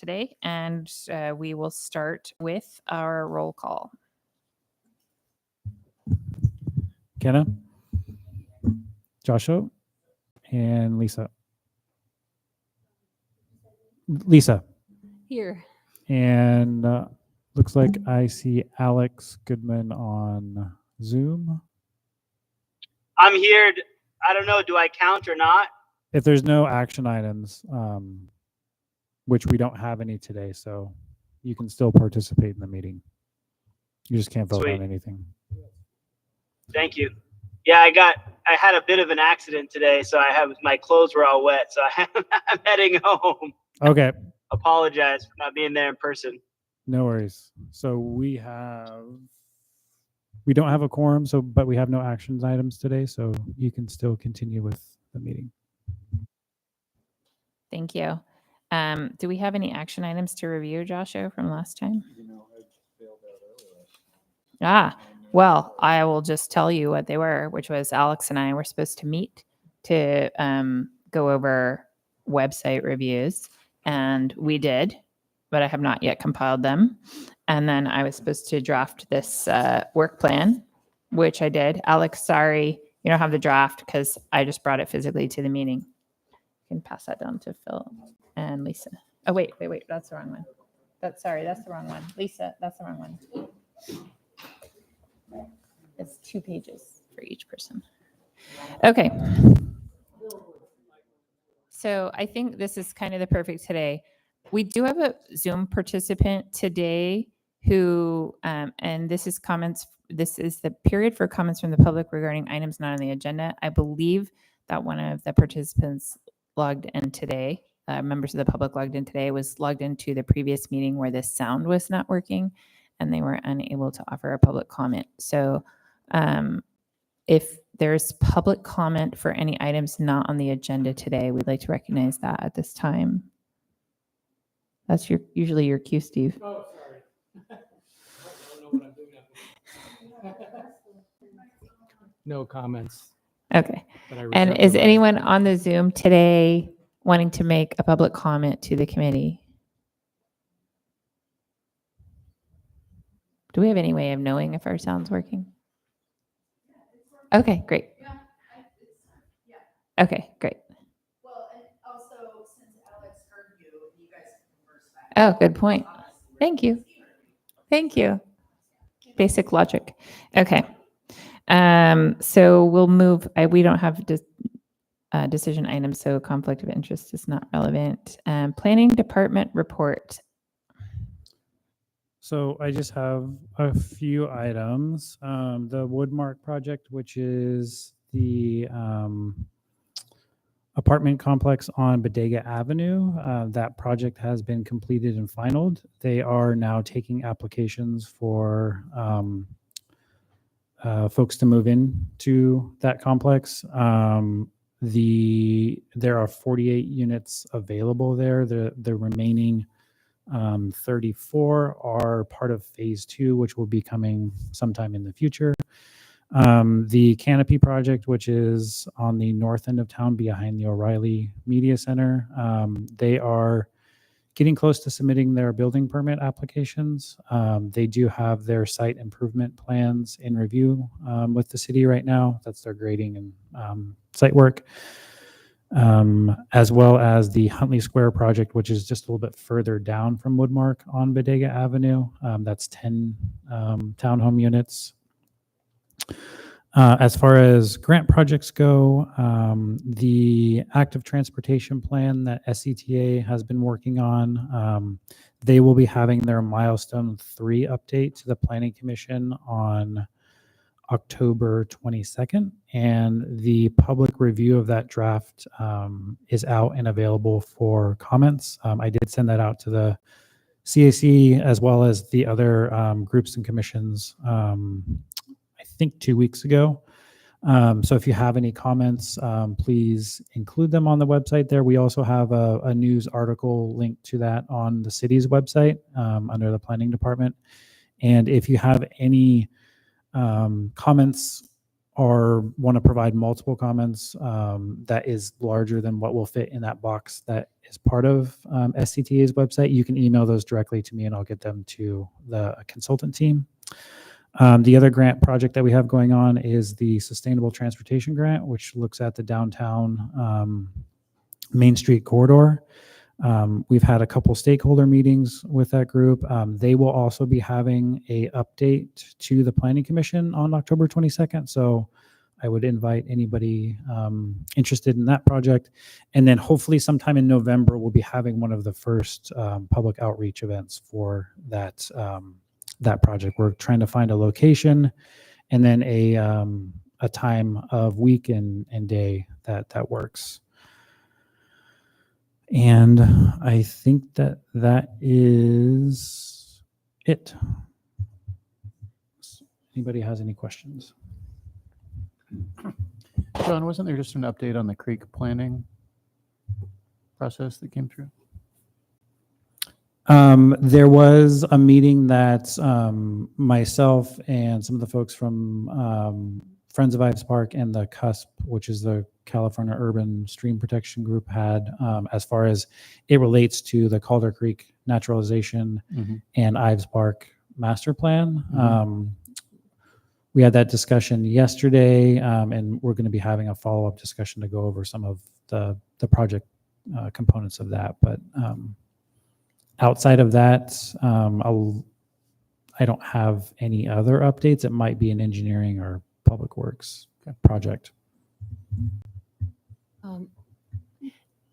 today, and we will start with our roll call. Kenna, Joshua, and Lisa. Lisa. Here. And looks like I see Alex Goodman on Zoom. I'm here. I don't know. Do I count or not? If there's no action items, which we don't have any today, so you can still participate in the meeting. You just can't vote on anything. Thank you. Yeah, I had a bit of an accident today, so my clothes were all wet, so I'm heading home. Okay. Apologize for not being there in person. No worries. So we don't have a quorum, but we have no actions items today, so you can still continue with the meeting. Thank you. Do we have any action items to review, Joshua, from last time? Well, I will just tell you what they were, which was Alex and I were supposed to meet to go over website reviews, and we did, but I have not yet compiled them. And then I was supposed to draft this work plan, which I did. Alex, sorry, you don't have the draft because I just brought it physically to the meeting. You can pass that down to Phil and Lisa. Oh, wait, that's the wrong one. That's the wrong one. Lisa, that's the wrong one. It's 2 pages for each person. Okay. So I think this is kind of the perfect today. We do have a Zoom participant today who, and this is the period for comments from the public regarding items not on the agenda. I believe that one of the participants logged in today, members of the public logged in today, was logged into the previous meeting where the sound was not working and they were unable to offer a public comment. So if there's public comment for any items not on the agenda today, we'd like to recognize that at this time. That's usually your cue, Steve. Oh, sorry. I don't know what I'm doing. No comments. Okay. And is anyone on the Zoom today wanting to make a public comment to the committee? Do we have any way of knowing if our sound's working? Okay, great. Okay, great. Well, and also since Alex heard you, you guys can converse back. Oh, good point. Thank you. Basic logic. Okay. So we'll move. We don't have decision items, so conflict of interest is not relevant. Planning department report. So I just have a few items. The Woodmark project, which is the apartment complex on Bodega Avenue. That project has been completed and finalized. They are now taking applications for folks to move in to that complex. There are 48 units available there. The remaining 34 are part of phase 2, which will be coming sometime in the future. The Canopy project, which is on the north end of town behind the O'Reilly Media Center, they are getting close to submitting their building permit applications. They do have their site improvement plans in review with the city right now. That's their grading and site work. As well as the Huntley Square project, which is just a little bit further down from Woodmark on Bodega Avenue. That's 10 townhome units. As far as grant projects go, the active transportation plan that SCTA has been working on, they will be having their milestone 3 update to the Planning Commission on October 22nd, and the public review of that draft is out and available for comments. I did send that out to the CAC as well as the other groups and commissions, I think 2 weeks ago. So if you have any comments, please include them on the website there. We also have a news article linked to that on the city's website under the planning department. And if you have any comments or want to provide multiple comments that is larger than what will fit in that box that is part of SCTA's website. You can email those directly to me and I'll get them to the consultant team. The other grant project that we have going on is the Sustainable Transportation Grant, which looks at the downtown Main Street corridor. We've had a couple stakeholder meetings with that group. They will also be having a update to the Planning Commission on October 22nd. So I would invite anybody interested in that project. And then hopefully sometime in November, we'll be having one of the first public outreach events for that, that project. We're trying to find a location and then a time of week and day that works. And I think that is it. Anybody has any questions? John, wasn't there just an update on the creek planning process that came through? There was a meeting that myself and some of the folks from Friends of Ives Park and the CUSP, which is the California Urban Stream Protection Group, had as far as it relates to the Calder Creek naturalization and Ives Park master plan. We had that discussion yesterday, and we're going to be having a follow-up discussion to go over some of the project components of that. But outside of that, I don't have any other updates. It might be an engineering or public works project.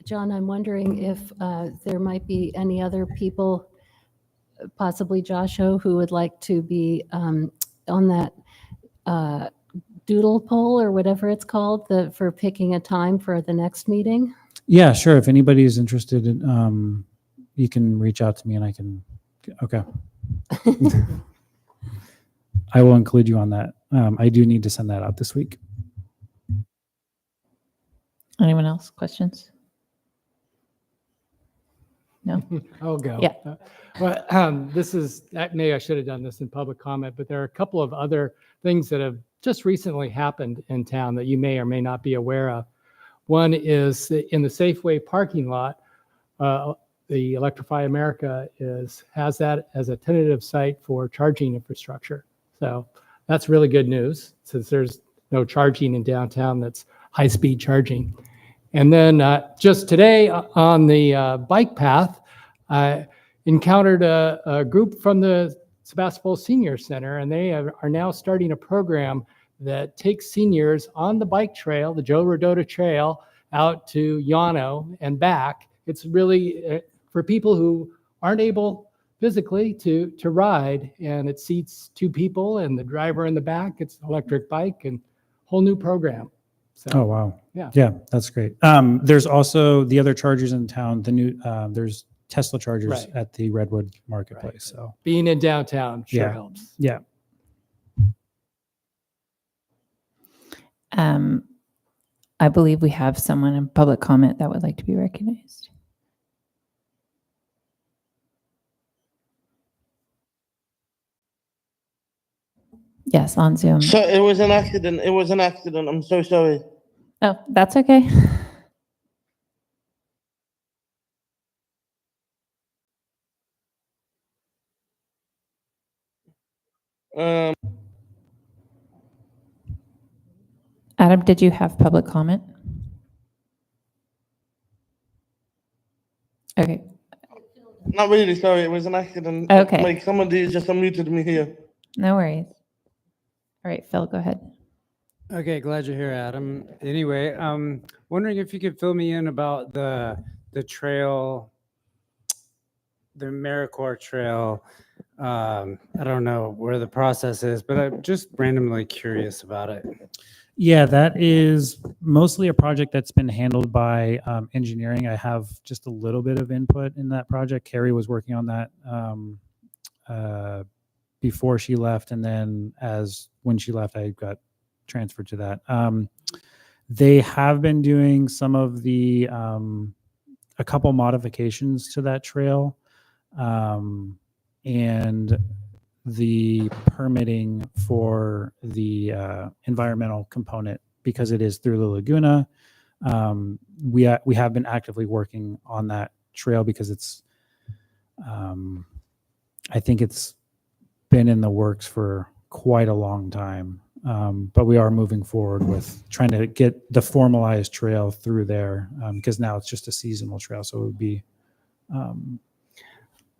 John, I'm wondering if there might be any other people, possibly Joshua, who would like to be on that doodle poll or whatever it's called for picking a time for the next meeting. Yeah, sure. If anybody is interested, in, you can reach out to me and I can. Okay. I will include you on that. I do need to send that out this week. Anyone else? Questions? No? I'll go. Yeah. Well, this is, maybe I should have done this in public comment, but there are a couple of other things that have just recently happened in town that you may or may not be aware of. One is in the Safeway parking lot, the Electrify America has that as a tentative site for charging infrastructure. So that's really good news since there's no charging in downtown that's high-speed charging. And then just today on the bike path, I encountered a group from the Sebastopol Senior Center, and they are now starting a program that takes seniors on the bike trail, the Joe Rodota Trail, out to Llano and back. It's really for people who aren't able physically to ride, and it seats 2 people and the driver in the back. It's an electric bike and whole new program. So, Oh, wow. Yeah. Yeah, that's great. There's also the other chargers in town. The new, there's Tesla chargers Right. at the Redwood Marketplace. Right. So Being in downtown sure Yeah. helps. yeah. I believe we have someone in public comment that would like to be recognized. Yes, on Zoom. So it was an accident. It was an accident. I'm so sorry. Oh, that's okay. Adam, did you have public comment? Okay. Not really sorry. It was an accident. Okay. Like somebody just unmuted me here. No worries. All right, Phil, go ahead. Okay, glad you're here, Adam. Anyway, wondering if you could fill me in about the trail, the AmeriCorps Trail. I don't know where the process is, but I'm just randomly curious about it. Yeah, that is mostly a project that's been handled by engineering. I have just a little bit of input in that project. Carrie was working on that before she left, and then when she left, I got transferred to that. They have been doing some of the a couple modifications to that trail, and the permitting for the environmental component, because it is through the Laguna. We have been actively working on that trail because it's, I think it's been in the works for quite a long time. But we are moving forward with trying to get the formalized trail through there, because now it's just a seasonal trail. So it would be,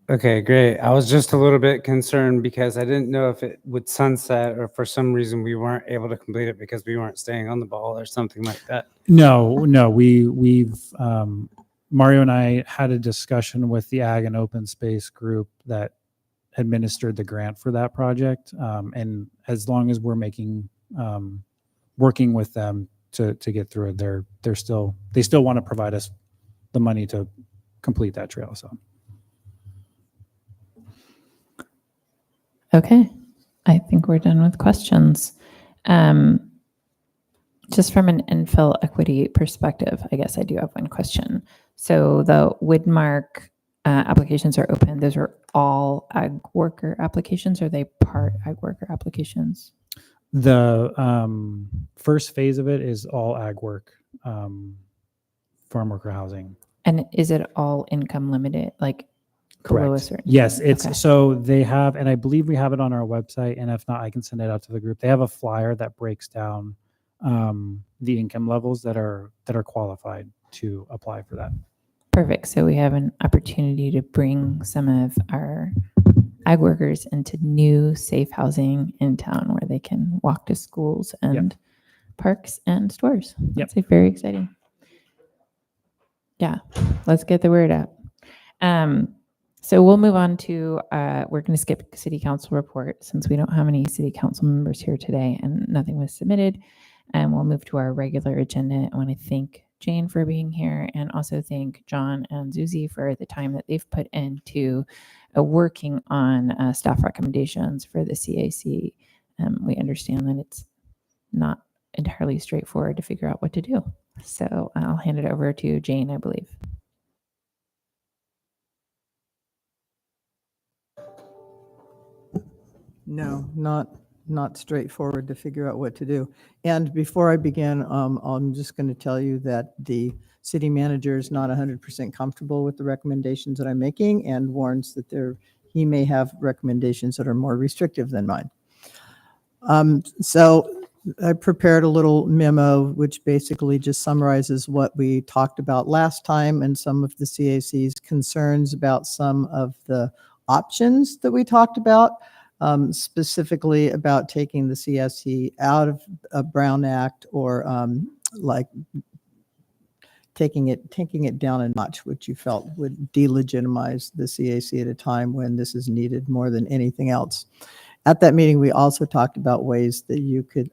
Okay, great. I was just a little bit concerned because I didn't know if it would sunset or for some reason we weren't able to complete it because we weren't staying on the ball or something like that. no, we've, Mario and I had a discussion with the Ag and Open Space group that administered the grant for that project. And as long as we're making, working with them to get through it, they still want to provide us the money to complete that trail. So. Okay, I think we're done with questions. Just from an infill equity perspective, I guess I do have one question. So the Widmark applications are open. Those are all ag worker applications, or are they part ag worker applications? The first phase of it is all ag work, farm worker housing. And is it all income limited, like below a certain? Yes, it's Okay. so they have, and I believe we have it on our website. And if not, I can send it out to the group. They have a flyer that breaks down the income levels that are qualified to apply for that. Perfect. So we have an opportunity to bring some of our ag workers into new safe housing in town where they can walk to schools and parks and stores. Yep. That's very exciting. Yeah, let's get the word out. So we'll move on to, we're going to skip city council report since we don't have any city council members here today and nothing was submitted. And we'll move to our regular agenda. I want to thank Jane for being here and also thank John and Zuzi for the time that they've put into working on staff recommendations for the CAC. We understand that it's not entirely straightforward to figure out what to do. So I'll hand it over to Jane, I believe. No, not straightforward to figure out what to do. And before I begin, I'm just going to tell you that the city manager is not 100% comfortable with the recommendations that I'm making and warns that he may have recommendations that are more restrictive than mine. So I prepared a little memo which basically just summarizes what we talked about last time and some of the CAC's concerns about some of the options that we talked about. Specifically about taking the CSC out of a Brown Act or like taking it down a notch, which you felt would delegitimize the CAC at a time when this is needed more than anything else. At that meeting, we also talked about ways that you could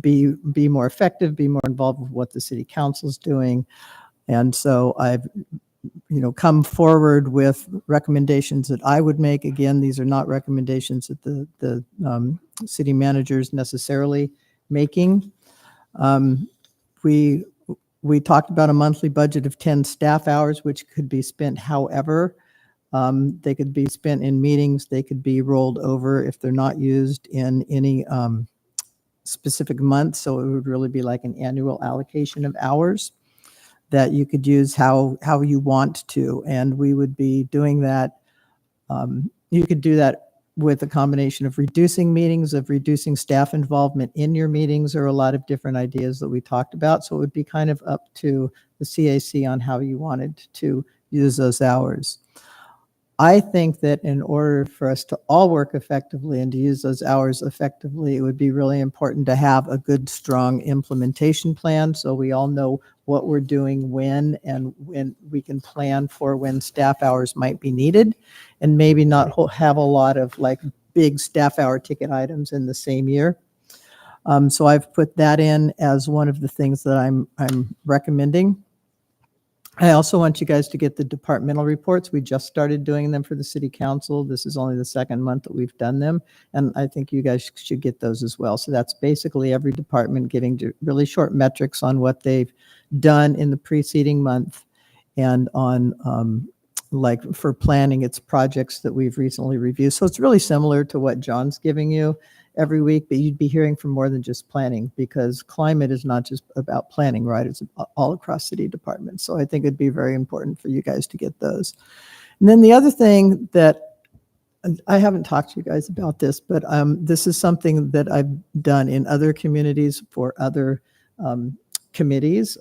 be more effective, be more involved with what the city council is doing. And so I've come forward with recommendations that I would make. Again, these are not recommendations that the city manager is necessarily making. We talked about a monthly budget of 10 staff hours, which could be spent however. They could be spent in meetings. They could be rolled over if they're not used in any specific month. So it would really be like an annual allocation of hours that you could use how you want to. And we would be doing that. You could do that with a combination of reducing meetings, of reducing staff involvement in your meetings, or a lot of different ideas that we talked about. So it would be kind of up to the CAC on how you wanted to use those hours. I think that in order for us to all work effectively and to use those hours effectively, it would be really important to have a good, strong implementation plan so we all know what we're doing when, and when we can plan for when staff hours might be needed, and maybe not have a lot of like big staff hour ticket items in the same year. So I've put that in as one of the things that I'm recommending. I also want you guys to get the departmental reports. We just started doing them for the city council. This is only the second month that we've done them. And I think you guys should get those as well. So that's basically every department getting really short metrics on what they've done in the preceding month and on like for planning, it's projects that we've recently reviewed. So it's really similar to what John's giving you every week, but you'd be hearing from more than just planning, because climate is not just about planning, right? It's all across city departments. So I think it'd be very important for you guys to get those. And then the other thing that I haven't talked to you guys about this, but this is something that I've done in other communities for other committees,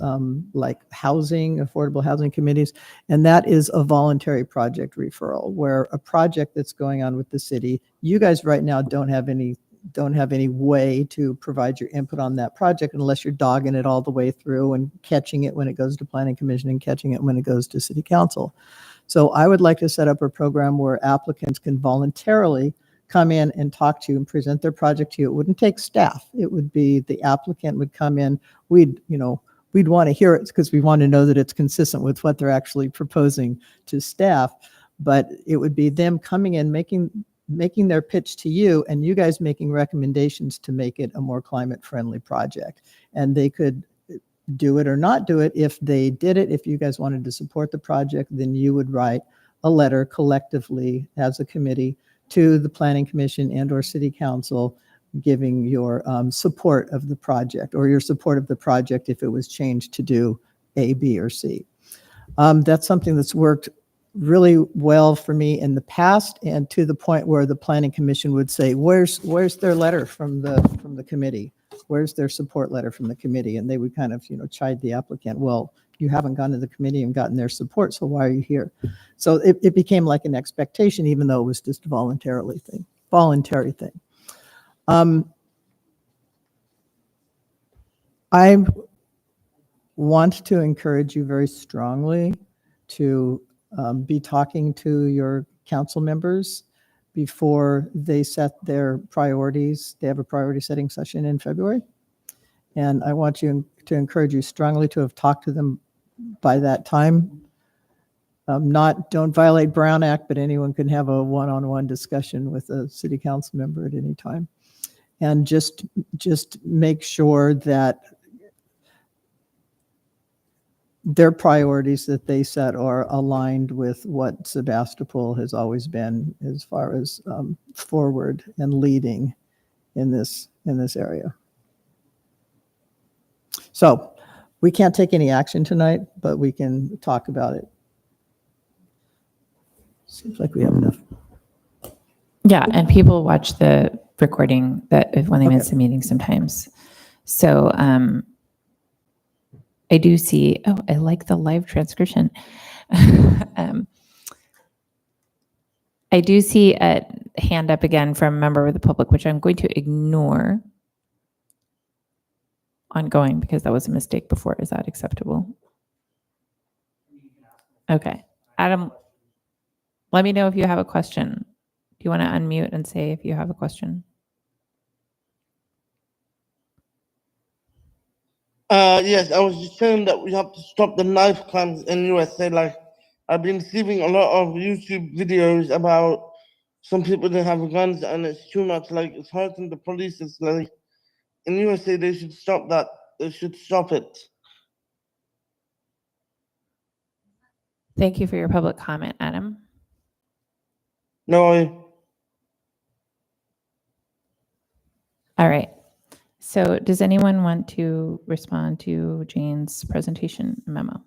like housing, affordable housing committees, and that is a voluntary project referral, where a project that's going on with the city, you guys right now don't have any way to provide your input on that project unless you're dogging it all the way through and catching it when it goes to planning commission and catching it when it goes to city council. So I would like to set up a program where applicants can voluntarily come in and talk to you and present their project to you. It wouldn't take staff. It would be the applicant would come in. We'd want to hear it because we want to know that it's consistent with what they're actually proposing to staff. But it would be them coming in, making their pitch to you, and you guys making recommendations to make it a more climate friendly project. And they could do it or not do it. If they did it, if you guys wanted to support the project, then you would write a letter collectively as a committee to the planning commission and or city council, giving your support of the project, or your support of the project if it was changed to do A, B, or C. That's something that's worked really well for me in the past, and to the point where the planning commission would say, where's their letter from the committee? Where's their support letter from the committee? And they would kind of, chide the applicant. Well, you haven't gone to the committee and gotten their support, so why are you here? So it became like an expectation, even though it was just a voluntary thing. I want to encourage you very strongly to be talking to your council members before they set their priorities. They have a priority setting session in February. And I want to encourage you strongly to have talked to them by that time. Don't violate Brown Act, but anyone can have a one-on-one discussion with a city council member at any time. And just make sure that their priorities that they set are aligned with what Sebastopol has always been as far as forward and leading in this area. So we can't take any action tonight, but we can talk about it. Seems like we have enough. Yeah, and people watch the recording when they miss a meeting sometimes. So I do see, I like the live transcription. I do see a hand up again from a member of the public, which I'm going to ignore ongoing because that was a mistake before. Is that acceptable? Okay. Adam, let me know if you have a question. Do you want to unmute and say if you have a question? Yes, I was just saying that we have to stop the knife crimes in USA. Like, I've been receiving a lot of YouTube videos about some people that have guns, and it's too much. Like, it's hurting the police. It's like, in USA, they should stop that. They should stop it. Thank you for your public comment, Adam. No, All right. So does anyone want to respond to Jane's presentation memo?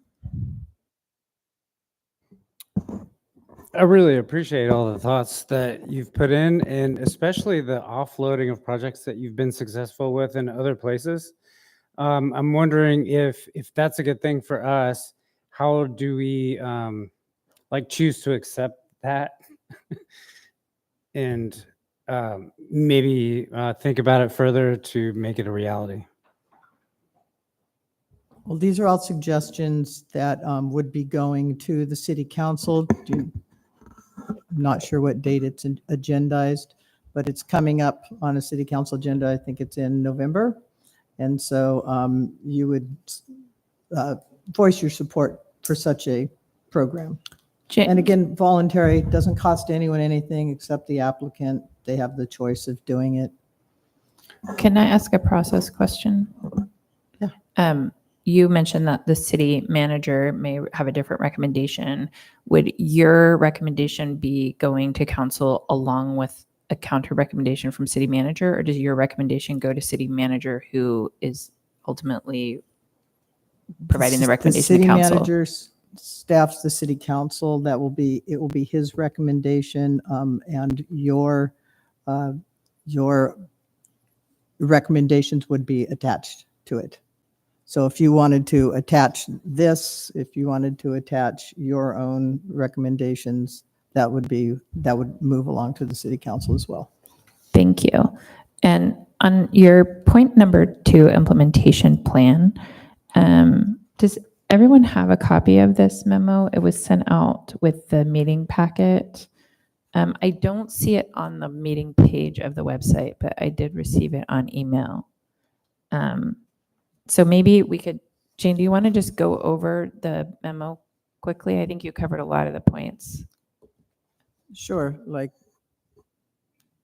I really appreciate all the thoughts that you've put in, and especially the offloading of projects that you've been successful with in other places. I'm wondering if that's a good thing for us. How do we choose to accept that and maybe think about it further to make it a reality? Well, these are all suggestions that would be going to the city council. I'm not sure what date it's agendized, but it's coming up on a city council agenda. I think it's in November. And so you would voice your support for such a program. And again, voluntary, doesn't cost anyone anything except the applicant. They have the choice of doing it. Can I ask a process question? Yeah. you mentioned that the city manager may have a different recommendation. Would your recommendation be going to council along with a counter recommendation from city manager, or does your recommendation go to city manager who is ultimately providing the recommendation to city council? manager staffs the city council. It will be his recommendation, and your recommendations would be attached to it. So if you wanted to attach this, if you wanted to attach your own recommendations, that would move along to the city council as well. Thank you. And on your point number 2, implementation plan, does everyone have a copy of this memo? It was sent out with the meeting packet. I don't see it on the meeting page of the website, but I did receive it on email. So maybe we could, Jane, do you want to just go over the memo quickly? I think you covered a lot of the points. Sure. Like,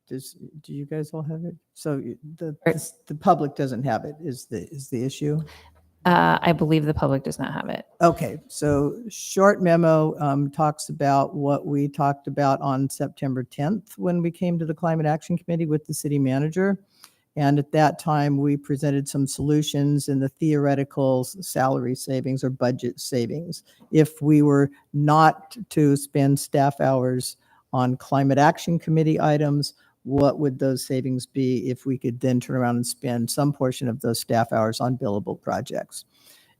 do you guys all have it? So the public doesn't have it is the issue. I believe the public does not have it. Okay, so short memo talks about what we talked about on September 10th when we came to the Climate Action Committee with the city manager. And at that time, we presented some solutions in the theoretical salary savings or budget savings. If we were not to spend staff hours on Climate Action Committee items, what would those savings be if we could then turn around and spend some portion of those staff hours on billable projects?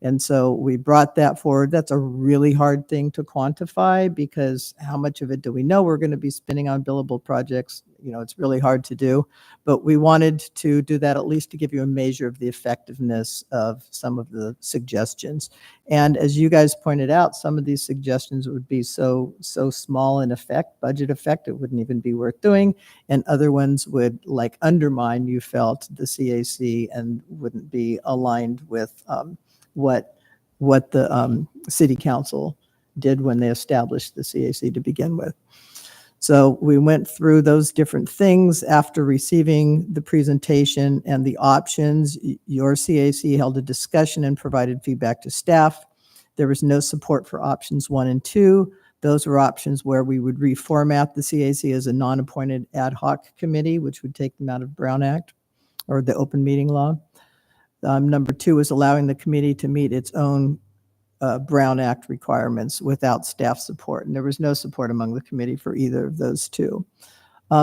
And so we brought that forward. That's a really hard thing to quantify because how much of it do we know we're going to be spending on billable projects? It's really hard to do, but we wanted to do that at least to give you a measure of the effectiveness of some of the suggestions. And as you guys pointed out, some of these suggestions would be so small in budget effect, it wouldn't even be worth doing. And other ones would undermine, you felt, the CAC and wouldn't be aligned with what the city council did when they established the CAC to begin with. So we went through those different things after receiving the presentation and the options. Your CAC held a discussion and provided feedback to staff. There was no support for options 1 and 2. Those were options where we would reformat the CAC as a non-appointed ad hoc committee, which would take them out of Brown Act or the open meeting law. Number 2 is allowing the committee to meet its own Brown Act requirements without staff support. And there was no support among the committee for either of those 2.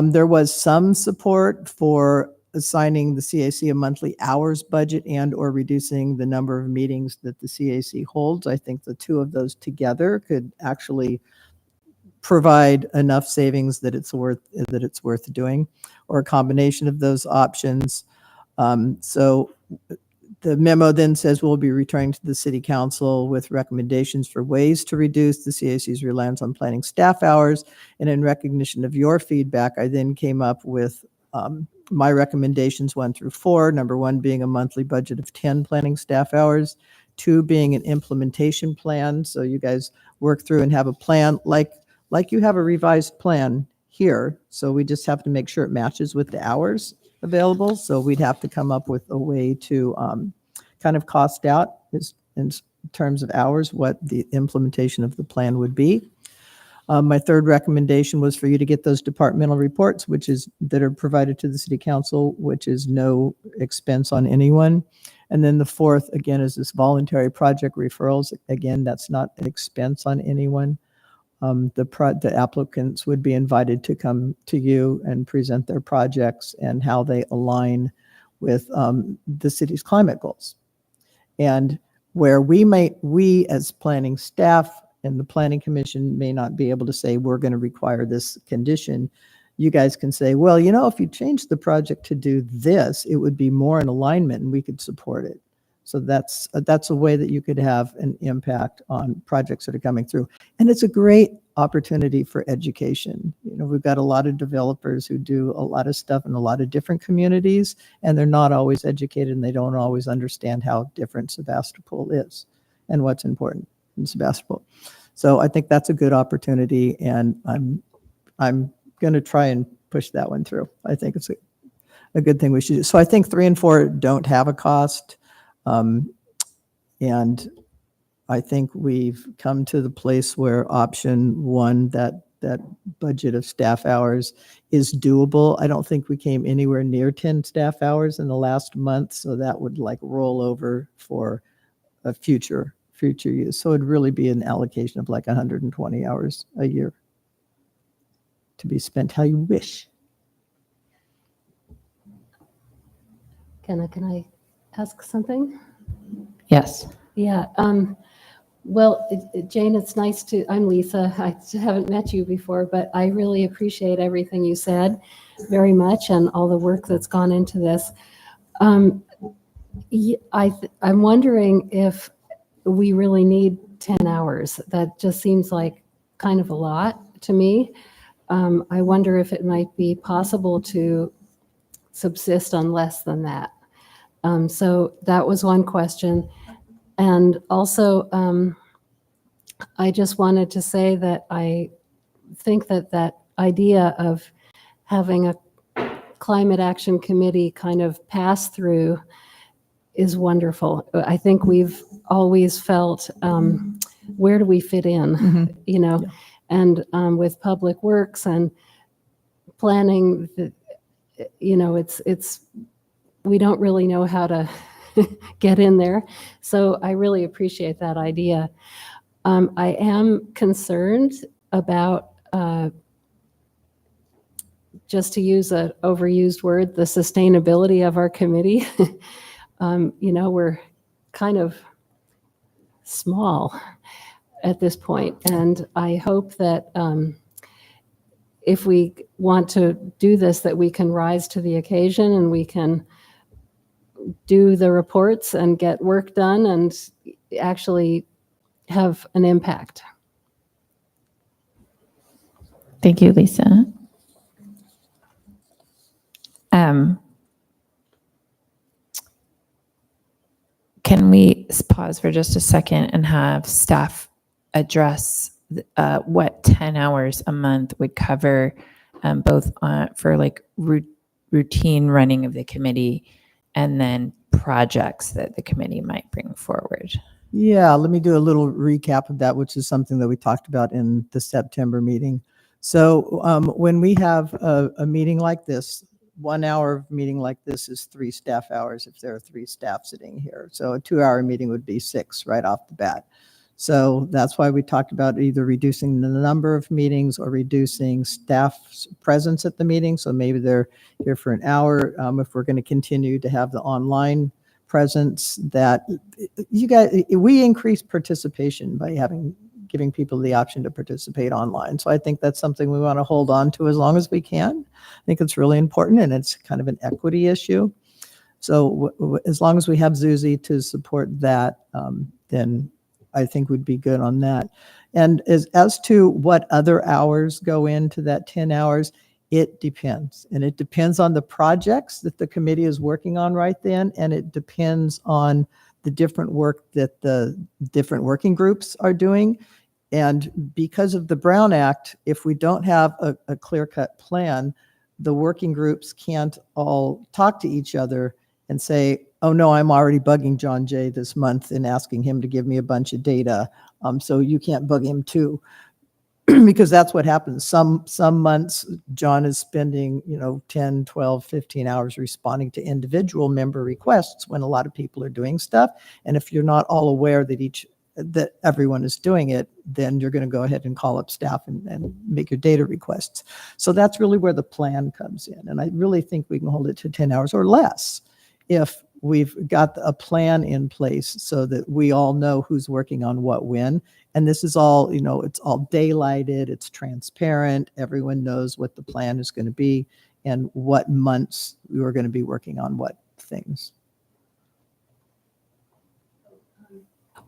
There was some support for assigning the CAC a monthly hours budget and or reducing the number of meetings that the CAC holds. I think the 2 of those together could actually provide enough savings that it's worth doing, or a combination of those options. So the memo then says we'll be returning to the city council with recommendations for ways to reduce the CAC's reliance on planning staff hours. And in recognition of your feedback, I then came up with my recommendations 1 through 4. Number 1 being a monthly budget of 10 planning staff hours. 2 being an implementation plan. So you guys work through and have a plan like you have a revised plan here. So we just have to make sure it matches with the hours available. So we'd have to come up with a way to kind of cost out in terms of hours what the implementation of the plan would be. My 3rd recommendation was for you to get those departmental reports, that are provided to the city council, which is no expense on anyone. And then the 4th, again, is this voluntary project referrals. Again, that's not an expense on anyone. The applicants would be invited to come to you and present their projects and how they align with the city's climate goals. And where we as planning staff and the planning commission may not be able to say, we're going to require this condition, you guys can say, well, if you change the project to do this, it would be more in alignment and we could support it. So that's a way that you could have an impact on projects that are coming through. And it's a great opportunity for education. We've got a lot of developers who do a lot of stuff in a lot of different communities, and they're not always educated and they don't always understand how different Sebastopol is and what's important in Sebastopol. So I think that's a good opportunity, and I'm going to try and push that one through. I think it's a good thing we should do. So I think 3 and 4 don't have a cost. And I think we've come to the place where option one, that budget of staff hours, is doable. I don't think we came anywhere near 10 staff hours in the last month, so that would like roll over for a future use. So it'd really be an allocation of like 120 hours a year to be spent how you wish. Kenna, can I ask something? Yes. Yeah. Well, Jane, it's nice I'm Lisa. I haven't met you before, but I really appreciate everything you said very much and all the work that's gone into this. I'm wondering if we really need 10 hours. That just seems like kind of a lot to me. I wonder if it might be possible to subsist on less than that. So that was one question. And also, I just wanted to say that I think that idea of having a climate action committee kind of pass through is wonderful. I think we've always felt, where do we fit in, you know? Yeah. And with public works and planning, you know, it's we don't really know how to get in there. So I really appreciate that idea. I am concerned about, just to use an overused word, the sustainability of our committee. You know, we're kind of small at this point, and I hope that if we want to do this, that we can rise to the occasion and we can do the reports and get work done and actually have an impact. Thank you, Lisa. Can we pause for just a second and have staff address what 10 hours a month would cover, both for like routine running of the committee and then projects that the committee might bring forward? Yeah, let me do a little recap of that, which is something that we talked about in the September meeting. So when we have a meeting like this, 1 hour meeting like this is 3 staff hours if there are 3 staff sitting here. So a 2-hour meeting would be 6 right off the bat. So that's why we talked about either reducing the number of meetings or reducing staff's presence at the meeting. So maybe they're here for an hour. If we're going to continue to have the online presence, that you guys, we increase participation by giving people the option to participate online. So I think that's something we want to hold on to as long as we can. I think it's really important, and it's kind of an equity issue. So as long as we have Zuzi to support that, then I think we'd be good on that. And as to what other hours go into that 10 hours, it depends. And it depends on the projects that the committee is working on right then, and it depends on the different work that the different working groups are doing. And because of the Brown Act, if we don't have a clear-cut plan, the working groups can't all talk to each other and say, oh no, I'm already bugging John Jay this month and asking him to give me a bunch of data. So you can't bug him too. Because that's what happens. Some months, John is spending, 10, 12, 15 hours responding to individual member requests when a lot of people are doing stuff. And if you're not all aware that everyone is doing it, then you're going to go ahead and call up staff and make your data requests. So that's really where the plan comes in. And I really think we can hold it to 10 hours or less if we've got a plan in place so that we all know who's working on what when. And this is all, it's all daylighted, it's transparent, everyone knows what the plan is going to be and what months we are going to be working on what things.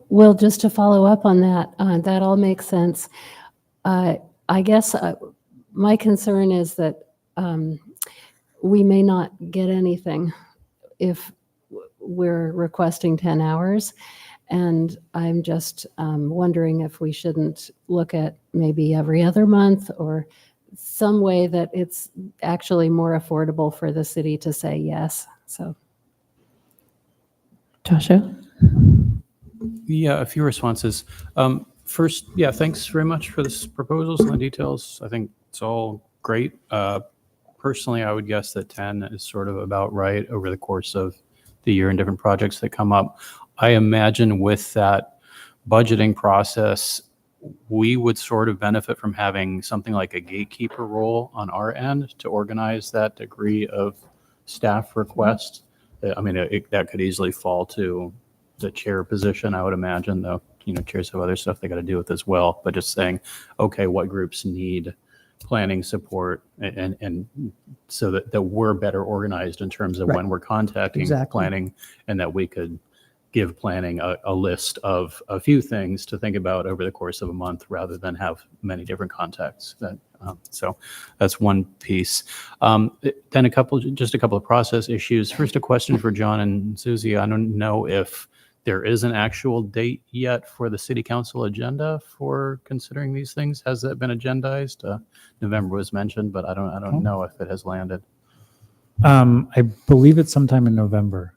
Well, just to follow up on that, that all makes sense. I guess my concern is that we may not get anything if we're requesting 10 hours. And I'm just wondering if we shouldn't look at maybe every other month or some way that it's actually more affordable for the city to say yes. So, Joshua? Yeah, a few responses. First, yeah, thanks very much for this proposals and the details. I think it's all great. Personally, I would guess that 10 is sort of about right over the course of the year and different projects that come up. I imagine with that budgeting process, we would sort of benefit from having something like a gatekeeper role on our end to organize that degree of staff request. I mean, that could easily fall to the chair position, I would imagine, though, chairs have other stuff they got to deal with as well. But just saying, okay, what groups need planning support and so that we're better organized in terms of Right. when we're contacting Exactly. planning, and that we could give planning a list of a few things to think about over the course of a month rather than have many different contacts. So that's one piece. Then just a couple of process issues. First, a question for John and Susie. I don't know if there is an actual date yet for the city council agenda for considering these things. Has that been agendized? November was mentioned, but I don't know if it has landed. I believe it's sometime in November.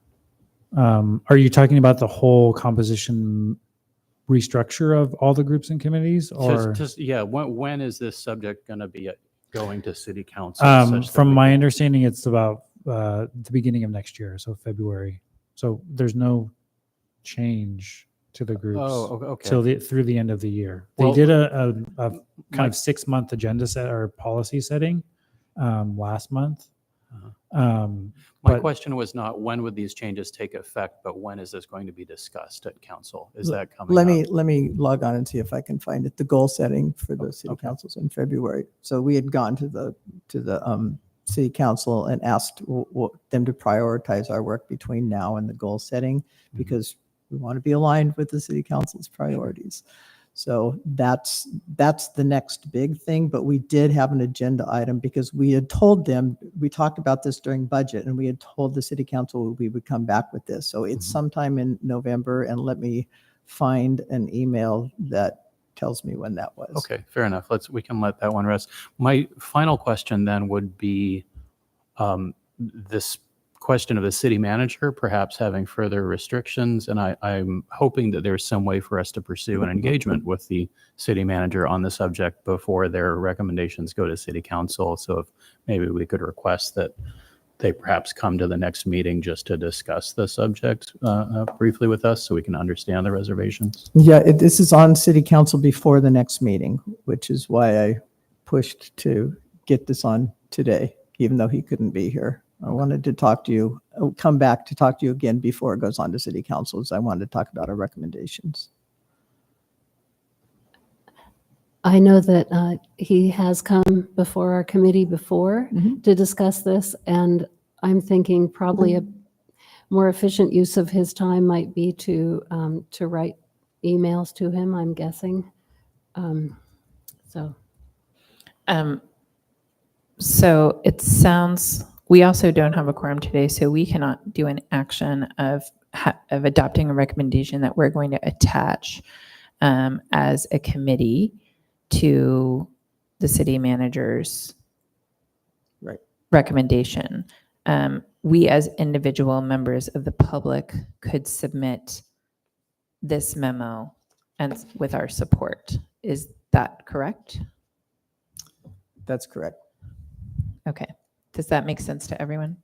Are you talking about the whole composition restructure of all the groups and committees, or Yeah, when is this subject going to be going to city council? such that from we my can- understanding, it's about the beginning of next year, so February. So there's no change to the groups. Oh, okay. So through the end of the year, Well, they did a kind my- of 6-month agenda set or policy setting last month. My But- question was not when would these changes take effect, but when is this going to be discussed at council? Is that coming Let up? me log on and see if I can find it. The goal setting for the city Okay. councils in February. So we had gone to the city council and asked them to prioritize our work between now and the goal setting, because we want to be aligned with the city council's priorities. So that's the next big thing. But we did have an agenda item because we had told them, we talked about this during budget, and we had told the city council we would come back with this. So it's sometime in November, and let me find an email that tells me when that was. Okay, fair enough. We can let that one rest. My final question then would be this question of the city manager perhaps having further restrictions, and I'm hoping that there's some way for us to pursue an engagement with the city manager on the subject before their recommendations go to city council. So if maybe we could request that they perhaps come to the next meeting just to discuss the subject briefly with us so we can understand the reservations. Yeah, this is on city council before the next meeting, which is why I pushed to get this on today, even though he couldn't be here. I wanted to talk to you, come back to talk to you again before it goes on to city council, as I wanted to talk about our recommendations. I know that he has come before our committee before Mhm. to discuss this, and I'm thinking probably a more efficient use of his time might be to write emails to him, I'm guessing. So. So it sounds, we also don't have a quorum today, so we cannot do an action of adopting a recommendation that we're going to attach as a committee to the city manager's Right. recommendation. We as individual members of the public could submit this memo and with our support. Is that correct? That's correct. Okay. Does that make sense to everyone?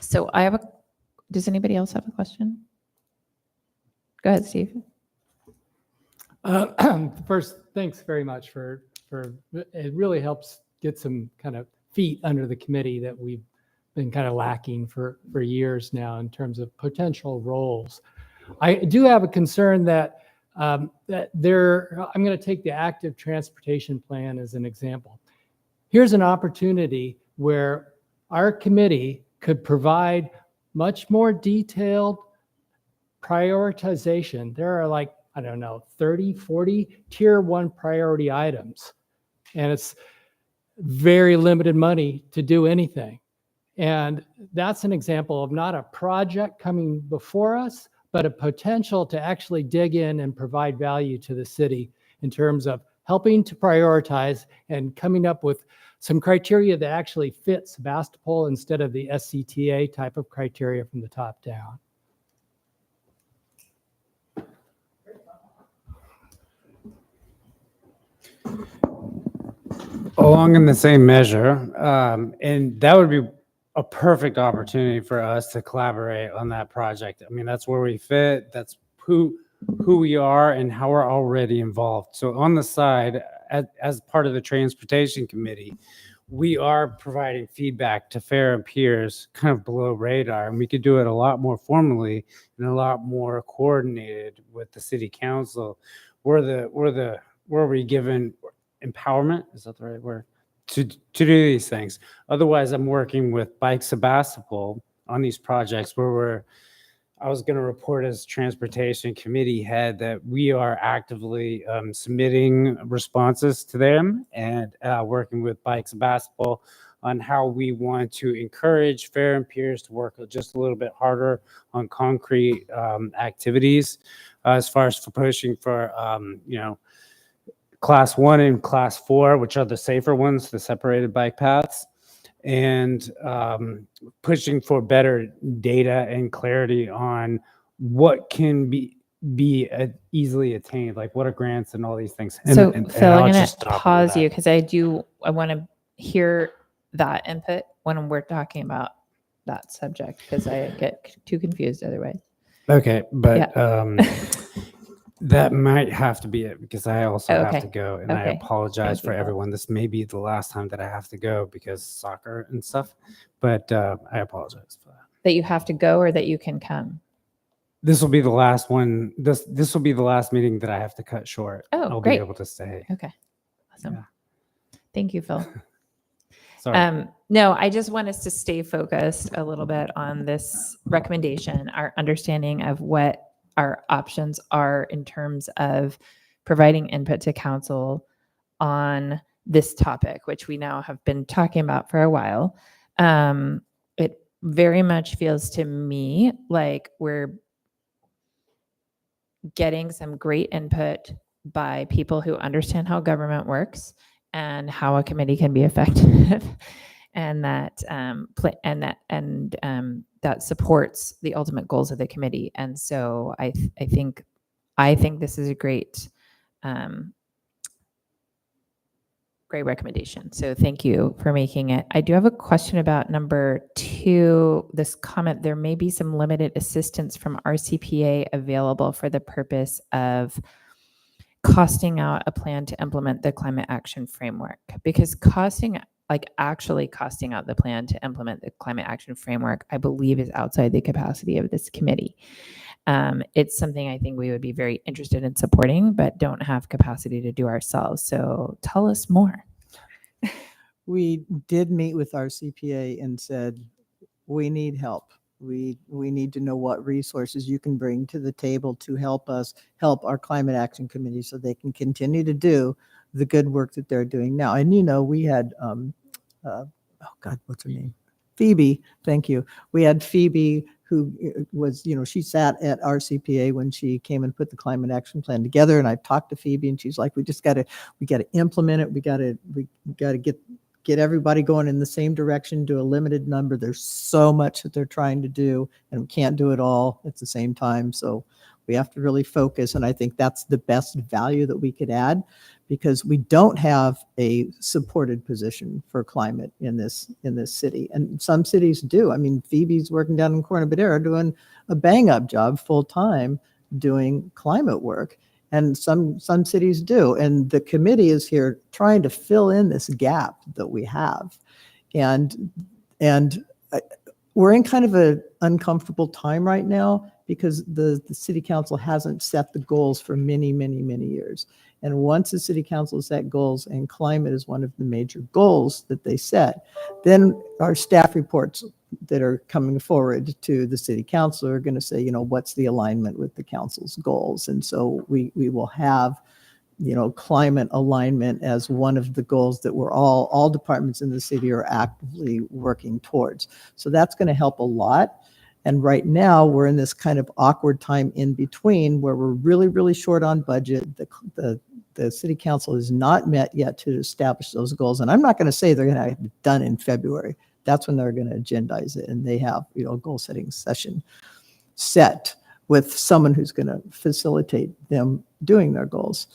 So does anybody else have a question? Go ahead, Steve. First, thanks very much for it really helps get some kind of feet under the committee that we've been kind of lacking for years now in terms of potential roles. I do have a concern that I'm going to take the active transportation plan as an example. Here's an opportunity where our committee could provide much more detailed prioritization. There are like, I don't know, 30, 40 tier 1 priority items. And it's very limited money to do anything. And that's an example of not a project coming before us, but a potential to actually dig in and provide value to the city in terms of helping to prioritize and coming up with some criteria that actually fit Sebastopol instead of the SCTA type of criteria from the top down. Along in the same measure, and that would be a perfect opportunity for us to collaborate on that project. I mean, that's where we fit. That's who we are and how we're already involved. So on the side, as part of the transportation committee, we are providing feedback to fair and peers kind of below radar, and we could do it a lot more formally and a lot more coordinated with the city council. Where we given empowerment, is that the right word, to do these things. Otherwise, I'm working with Bike Sebastopol on these projects where I was going to report as transportation committee head that we are actively submitting responses to them and working with Bike Sebastopol on how we want to encourage fair and peers to work just a little bit harder on concrete activities as far as for pushing for, class 1 and class 4, which are the safer ones, the separated bike paths, and pushing for better data and clarity on what can be easily attained, like what are grants and all these things. So and Phil, I'll I'm going just to stop with pause that. you because I want to hear that input when we're talking about that subject because I get too confused otherwise. Okay, but Yeah. that might have to be it because I also Oh, have okay. to go, and I Okay. apologize Thank you, for Phil. everyone. This may be the last time that I have to go because soccer and stuff, but I apologize for that. That you have to go or that you can come? This will be the last one. This will be the last meeting that I have to cut short. Oh, I'll great. be able to stay. Okay. Awesome. Yeah. Thank you, Phil. Sorry. No, I just want us to stay focused a little bit on this recommendation, our understanding of what our options are in terms of providing input to council on this topic, which we now have been talking about for a while. It very much feels to me like we're getting some great input by people who understand how government works and how a committee can be effective, and that that supports the ultimate goals of the committee. And so I think this is a great great recommendation. So thank you for making it. I do have a question about number 2, this comment, there may be some limited assistance from RCPA available for the purpose of costing out a plan to implement the climate action framework, because actually costing out the plan to implement the climate action framework, I believe is outside the capacity of this committee. It's something I think we would be very interested in supporting, but don't have capacity to do ourselves. So tell us more. We did meet with our CPA and said, we need help. We need to know what resources you can bring to the table to help us help our climate action committee so they can continue to do the good work that they're doing now. And, we had, oh God, what's her name? Phoebe. Thank you. We had Phoebe who was, she sat at our CPA when she came and put the climate action plan together. And I talked to Phoebe and she's like, we got to implement it. We got to get everybody going in the same direction, do a limited number. There's so much that they're trying to do and we can't do it all at the same time. So we have to really focus. And I think that's the best value that we could add, because we don't have a supported position for climate in this city. And some cities do. I mean, Phoebe's working down in Corona Madera doing a bang up job full time doing climate work. And some cities do. And the committee is here trying to fill in this gap that we have. And we're in kind of an uncomfortable time right now because the city council hasn't set the goals for many, many, many years. And once the city council set goals, and climate is one of the major goals that they set, then our staff reports that are coming forward to the city council are going to say, what's the alignment with the council's goals? And so we will have, climate alignment as one of the goals that we're all departments in the city are actively working towards. So that's going to help a lot. And right now we're in this kind of awkward time in between where we're really, really short on budget. The city council is not met yet to establish those goals. And I'm not going to say they're going to have it done in February. That's when they're going to agendize it. And they have, a goal setting session set with someone who's going to facilitate them doing their goals.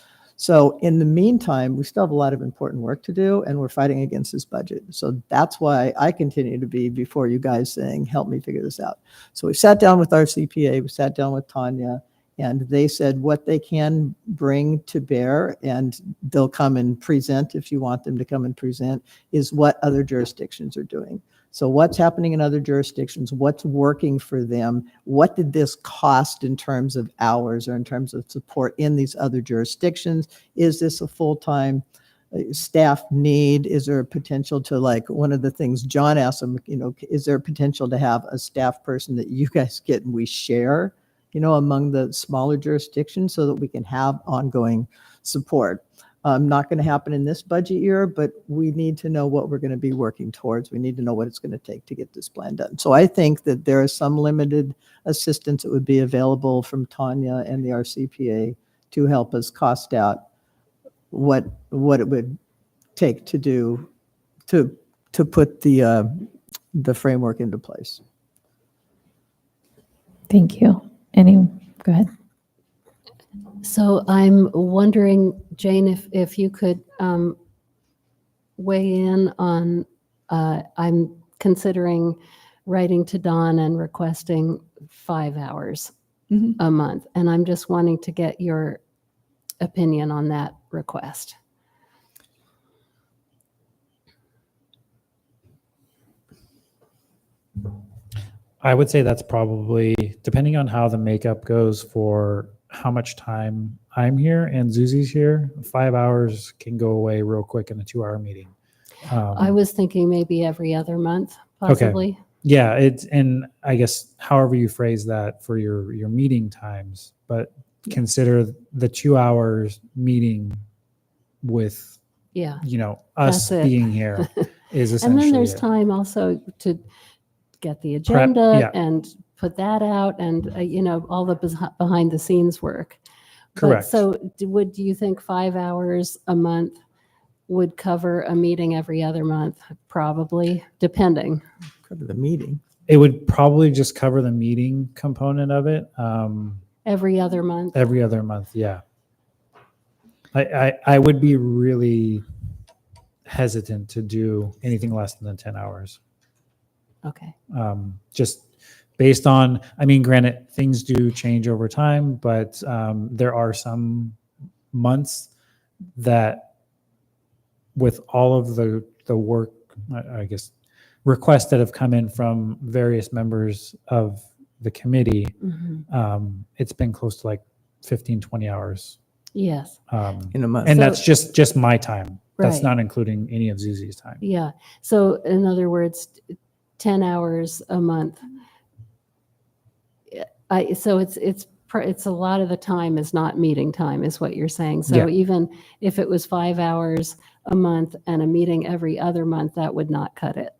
So in the meantime, we still have a lot of important work to do, and we're fighting against this budget. So that's why I continue to be before you guys saying, help me figure this out. So we sat down with our CPA, we sat down with Tanya, and they said what they can bring to bear, and they'll come and present if you want them to come and present, is what other jurisdictions are doing. So what's happening in other jurisdictions, what's working for them, what did this cost in terms of hours or in terms of support in these other jurisdictions? Is this a full-time staff need? Is there a potential to, like, one of the things John asked them, is there a potential to have a staff person that you guys get and we share, among the smaller jurisdictions so that we can have ongoing support? Not going to happen in this budget year, but we need to know what we're going to be working towards. We need to know what it's going to take to get this plan done. So I think that there is some limited assistance that would be available from Tanya and the RCPA to help us cost out what it would take to do to put the framework into place. Thank you. Go ahead. So I'm wondering, Jane, if you could weigh in on, I'm considering writing to Dawn and requesting 5 hours a month. And I'm just wanting to get your opinion on that request. I would say that's probably, depending on how the makeup goes for how much time I'm here and Zuzi's here, 5 hours can go away real quick in a 2-hour meeting. I was thinking maybe every other month, possibly. Yeah, and I guess however you phrase that for your meeting times, but consider the 2 hours meeting with, us being here is essentially And then there's it. time also to get the agenda and put that out and, all the behind the scenes work. Correct. But so do you think 5 hours a month would cover a meeting every other month? Probably, depending. Cover the meeting. It would probably just cover the meeting component of it. Every other month? Every other month, yeah. I would be really hesitant to do anything less than 10 hours. Okay. Just based on, granted, things do change over time, but there are some months that with all of the work, I guess, requests that have come in from various members of the committee, it's been close to like 15, 20 hours. Yes. In a month. And So- that's just my time. That's Right. not including any of Zuzi's time. Yeah. So in other words, 10 hours a month. So it's a lot of the time is not meeting time is what you're saying. So Yeah. even if it was 5 hours a month and a meeting every other month, that would not cut it.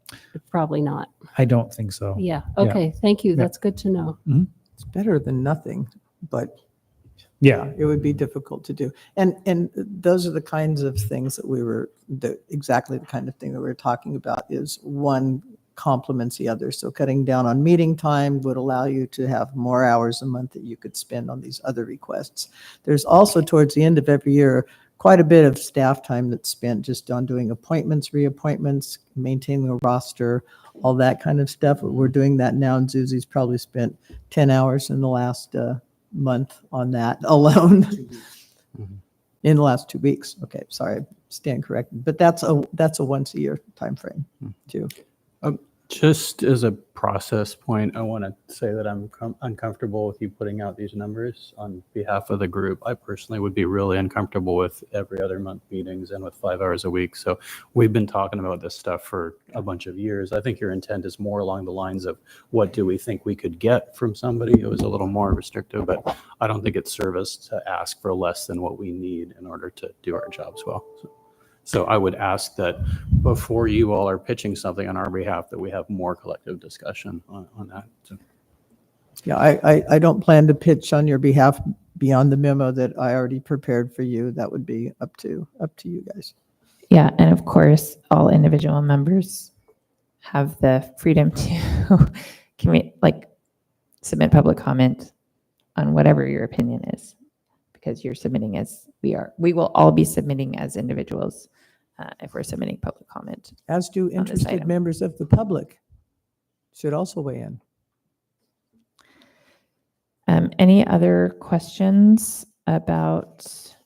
Probably not. I don't think so. Yeah. Okay. Thank you. Yeah. That's good to know. It's better than nothing, but Yeah. it would be difficult to do. And those are the kinds of things that exactly the kind of thing that we're talking about is one complements the other. So cutting down on meeting time would allow you to have more hours a month that you could spend on these other requests. There's also towards the end of every year, quite a bit of staff time that's spent just on doing appointments, reappointments, maintaining a roster, all that kind of stuff. We're doing that now, and Zuzi's probably spent 10 hours in the last month on that alone. In the last 2 weeks. Okay, sorry, stand corrected. But that's a once a year time frame too. Just as a process point, I want to say that I'm uncomfortable with you putting out these numbers on behalf of the group. I personally would be really uncomfortable with every other month meetings and with 5 hours a week. So we've been talking about this stuff for a bunch of years. I think your intent is more along the lines of what do we think we could get from somebody who is a little more restrictive, but I don't think it's service to ask for less than what we need in order to do our jobs well. So I would ask that before you all are pitching something on our behalf, that we have more collective discussion on that. So. Yeah, I don't plan to pitch on your behalf beyond the memo that I already prepared for you. That would be up to you guys. Yeah, and of course, all individual members have the freedom to submit public comment on whatever your opinion is, because you're submitting as we are. We will all be submitting as individuals if we're submitting public comment. As do this interested item. members of the public should also weigh in. Any other questions about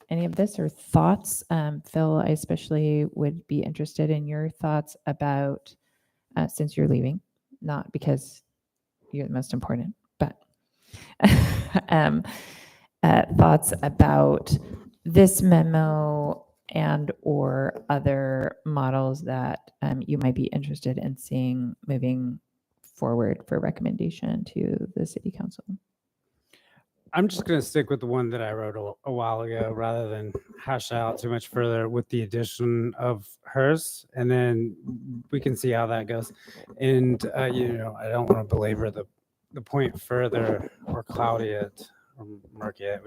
any of this or thoughts? Phil, I especially would be interested in your thoughts about, since you're leaving, not because you're the most important, but thoughts about this memo and or other models that you might be interested in seeing moving forward for recommendation to the city council. I'm just going to stick with the one that I wrote a while ago rather than hash out too much further with the addition of hers. And then we can see how that goes. And, I don't want to belabor the point further or cloudy it or murky it.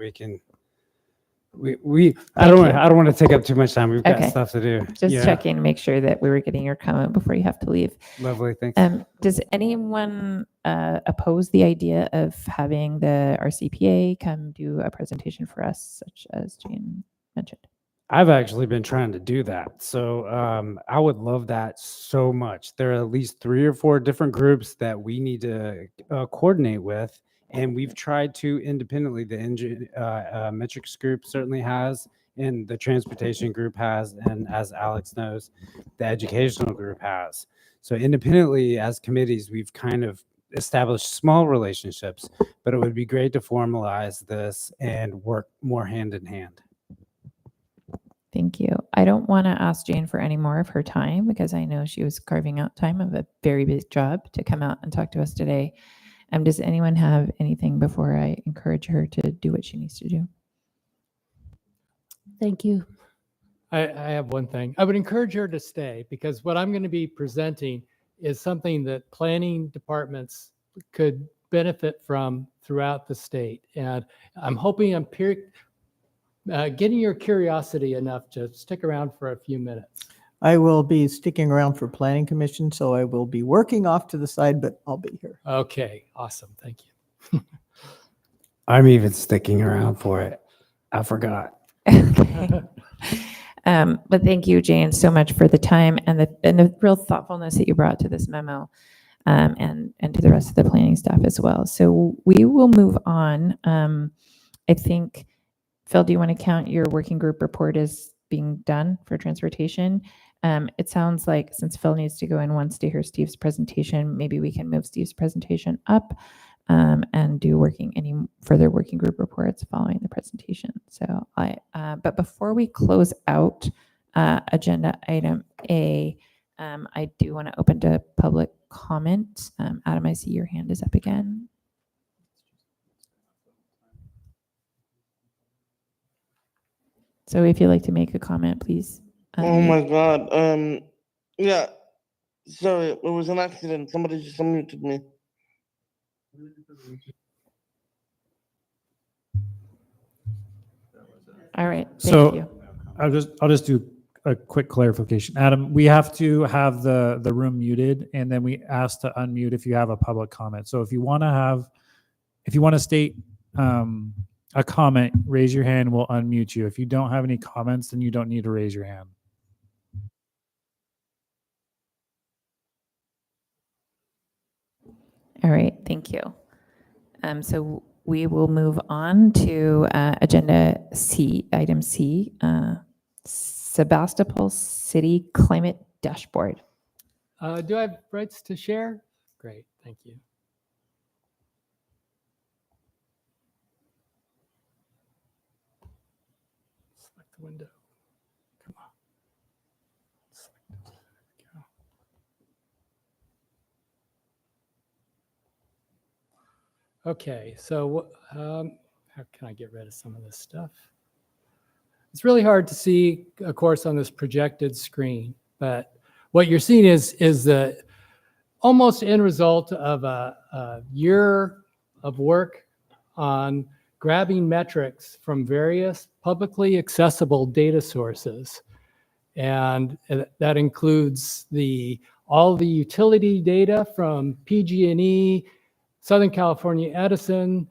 I don't want to take up too much time. We've got Okay. stuff to do. Just checking to make sure that we were getting your comment before you have to leave. Lovely. Thanks. Does anyone oppose the idea of having the RCPA come do a presentation for us, such as Jane mentioned? I've actually been trying to do that. So I would love that so much. There are at least 3 or 4 different groups that we need to coordinate with. And we've tried to independently. The metrics group certainly has, and the transportation group has, and as Alex knows, the educational group has. So independently as committees, we've kind of established small relationships, but it would be great to formalize this and work more hand in hand. Thank you. I don't want to ask Jane for any more of her time because I know she was carving out time of a very big job to come out and talk to us today. Does anyone have anything before I encourage her to do what she needs to do? Thank you. I have one thing. I would encourage her to stay because what I'm going to be presenting is something that planning departments could benefit from throughout the state. And I'm hoping I'm getting your curiosity enough to stick around for a few minutes. I will be sticking around for planning commission, so I will be working off to the side, but I'll be here. Okay, awesome. Thank you. I'm even sticking around for it. I forgot. Okay. But thank you, Jane, so much for the time and the real thoughtfulness that you brought to this memo, and to the rest of the planning staff as well. So we will move on. I think, Phil, do you want to count your working group report as being done for transportation? It sounds like since Phil needs to go and wants to hear Steve's presentation, maybe we can move Steve's presentation up and do any further working group reports following the presentation. So but before we close out agenda item A, I do want to open to public comment. Adam, I see your hand is up again. So if you'd like to make a comment, please. Oh my God. Yeah. Sorry, it was an accident. Somebody just unmuted me. All right. Thank So you. I'll just do a quick clarification. Adam, we have to have the room muted, and then we ask to unmute if you have a public comment. So if you want to state a comment, raise your hand, we'll unmute you. If you don't have any comments, then you don't need to raise your hand. All right. Thank you. So we will move on to agenda C, item C, Sebastopol City Climate Dashboard. Do I have rights to share? Great. Thank you. Select the window. Come on. Select it. There we go. Okay, so how can I get rid of some of this stuff? It's really hard to see, of course, on this projected screen, but what you're seeing is the almost end result of a year of work on grabbing metrics from various publicly accessible data sources. And that includes all the utility data from PG&E, Southern California Edison,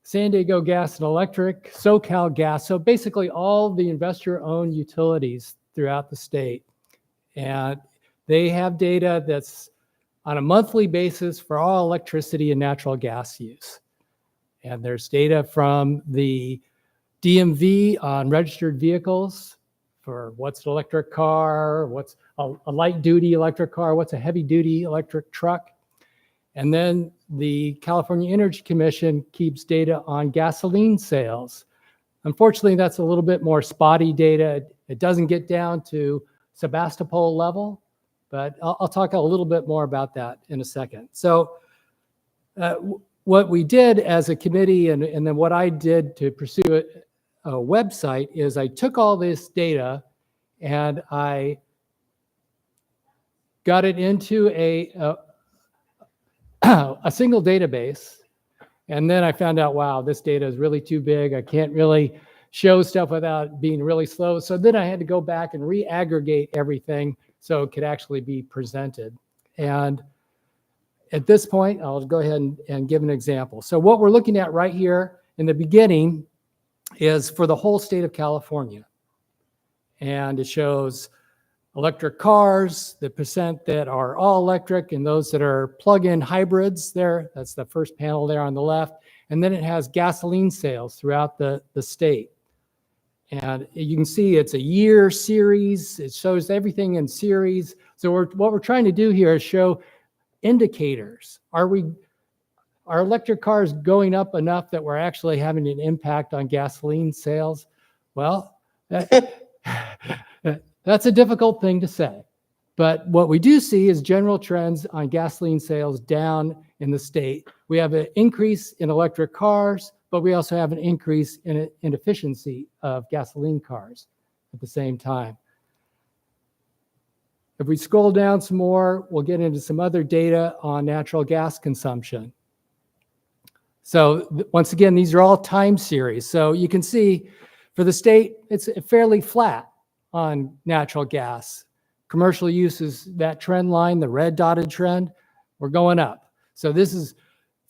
San Diego Gas and Electric, SoCal Gas. So basically all the investor-owned utilities throughout the state. And they have data that's on a monthly basis for all electricity and natural gas use. And there's data from the DMV on registered vehicles for what's an electric car, what's a light duty electric car, what's a heavy duty electric truck. And then the California Energy Commission keeps data on gasoline sales. Unfortunately, that's a little bit more spotty data. It doesn't get down to Sebastopol level, but I'll talk a little bit more about that in a second. So what we did as a committee and then what I did to pursue a website is I took all this data and I got it into a single database. And then I found out, wow, this data is really too big. I can't really show stuff without being really slow. So then I had to go back and re-aggregate everything so it could actually be presented. And at this point, I'll go ahead and give an example. So what we're looking at right here in the beginning is for the whole state of California. And it shows electric cars, the percent that are all electric and those that are plug-in hybrids there. That's the first panel there on the left. And then it has gasoline sales throughout the state. And you can see it's a year series. It shows everything in series. So what we're trying to do here is show indicators. Are electric cars going up enough that we're actually having an impact on gasoline sales? Well, that's a difficult thing to say. But what we do see is general trends on gasoline sales down in the state. We have an increase in electric cars, but we also have an increase in efficiency of gasoline cars at the same time. If we scroll down some more, we'll get into some other data on natural gas consumption. So once again, these are all time series. So you can see for the state, it's fairly flat on natural gas. Commercial use is that trend line, the red dotted trend, we're going up. So this is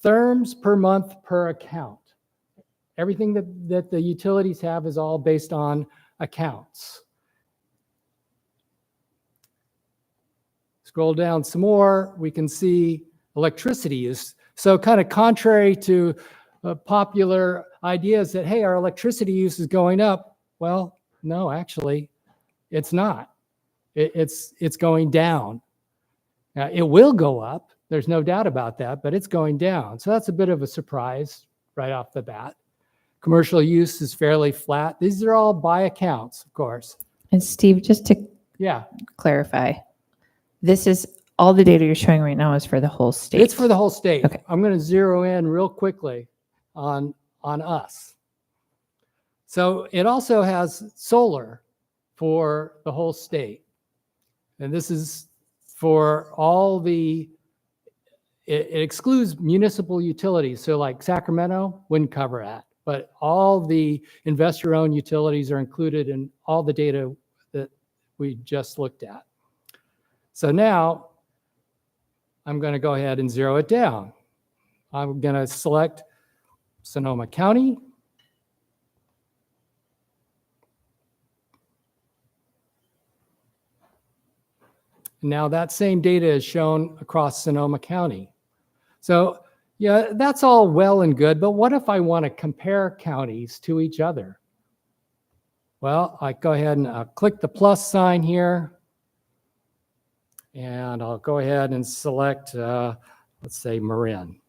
therms per month per account. Everything that the utilities have is all based on accounts. Scroll down some more, we can see electricity use. So kind of contrary to popular ideas that, hey, our electricity use is going up. Well, no, actually, it's not. It's going down. Now, it will go up. There's no doubt about that, but it's going down. So that's a bit of a surprise right off the bat. Commercial use is fairly flat. These are all by accounts, of course. And Steve, just to clarify, this is all the data you're showing right now is for the whole state. It's for the whole state. Okay. I'm going to zero in real quickly on us. So it also has solar for the whole state. And this is for all it excludes municipal utilities. So like Sacramento wouldn't cover that, but all the investor-owned utilities are included in all the data that we just looked at. So now I'm going to go ahead and zero it down. I'm going to select Sonoma County. Now that same data is shown across Sonoma County. So yeah, that's all well and good, but what if I want to compare counties to each other? Well, I go ahead and click the plus sign here. And I'll go ahead and select, let's say, Marin.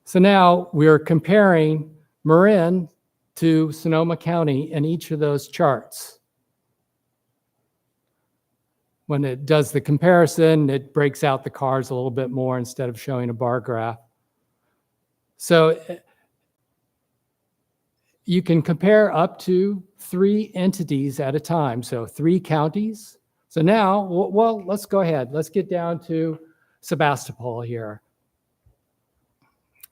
So now we're comparing Marin to Sonoma County in each of those charts. When it does the comparison, it breaks out the cars a little bit more instead of showing a bar graph. So you can compare up to 3 entities at a time, so 3 counties. So now, well, let's go ahead. Let's get down to Sebastopol here.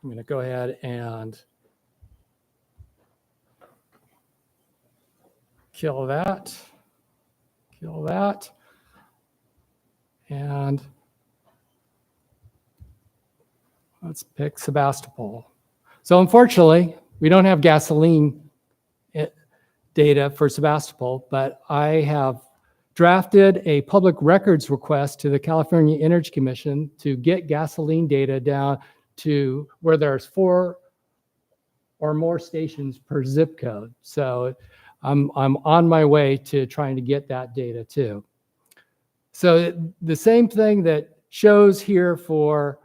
I'm going to go ahead and kill that. kill that. And let's pick Sebastopol. So unfortunately, we don't have gasoline data for Sebastopol, but I have drafted a public records request to the California Energy Commission to get gasoline data down to where there's 4 or more stations per zip code. So I'm on my way to trying to get that data too. So the same thing that shows here for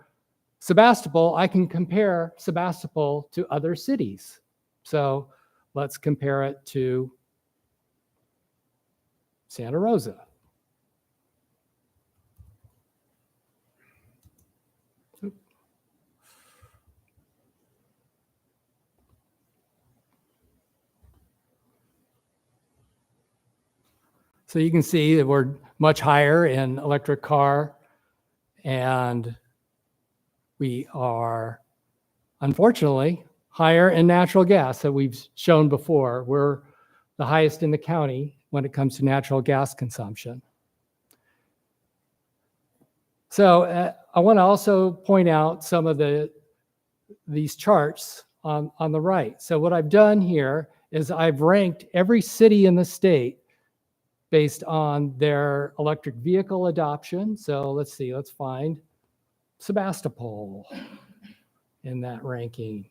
Sebastopol, I can compare Sebastopol to other cities. So let's compare it to Santa Rosa. So you can see that we're much higher in electric car, and we are unfortunately higher in natural gas that we've shown before. We're the highest in the county when it comes to natural gas consumption. So I want to also point out some of these charts on the right. So what I've done here is I've ranked every city in the state based on their electric vehicle adoption. So let's see, let's find Sebastopol in that ranking.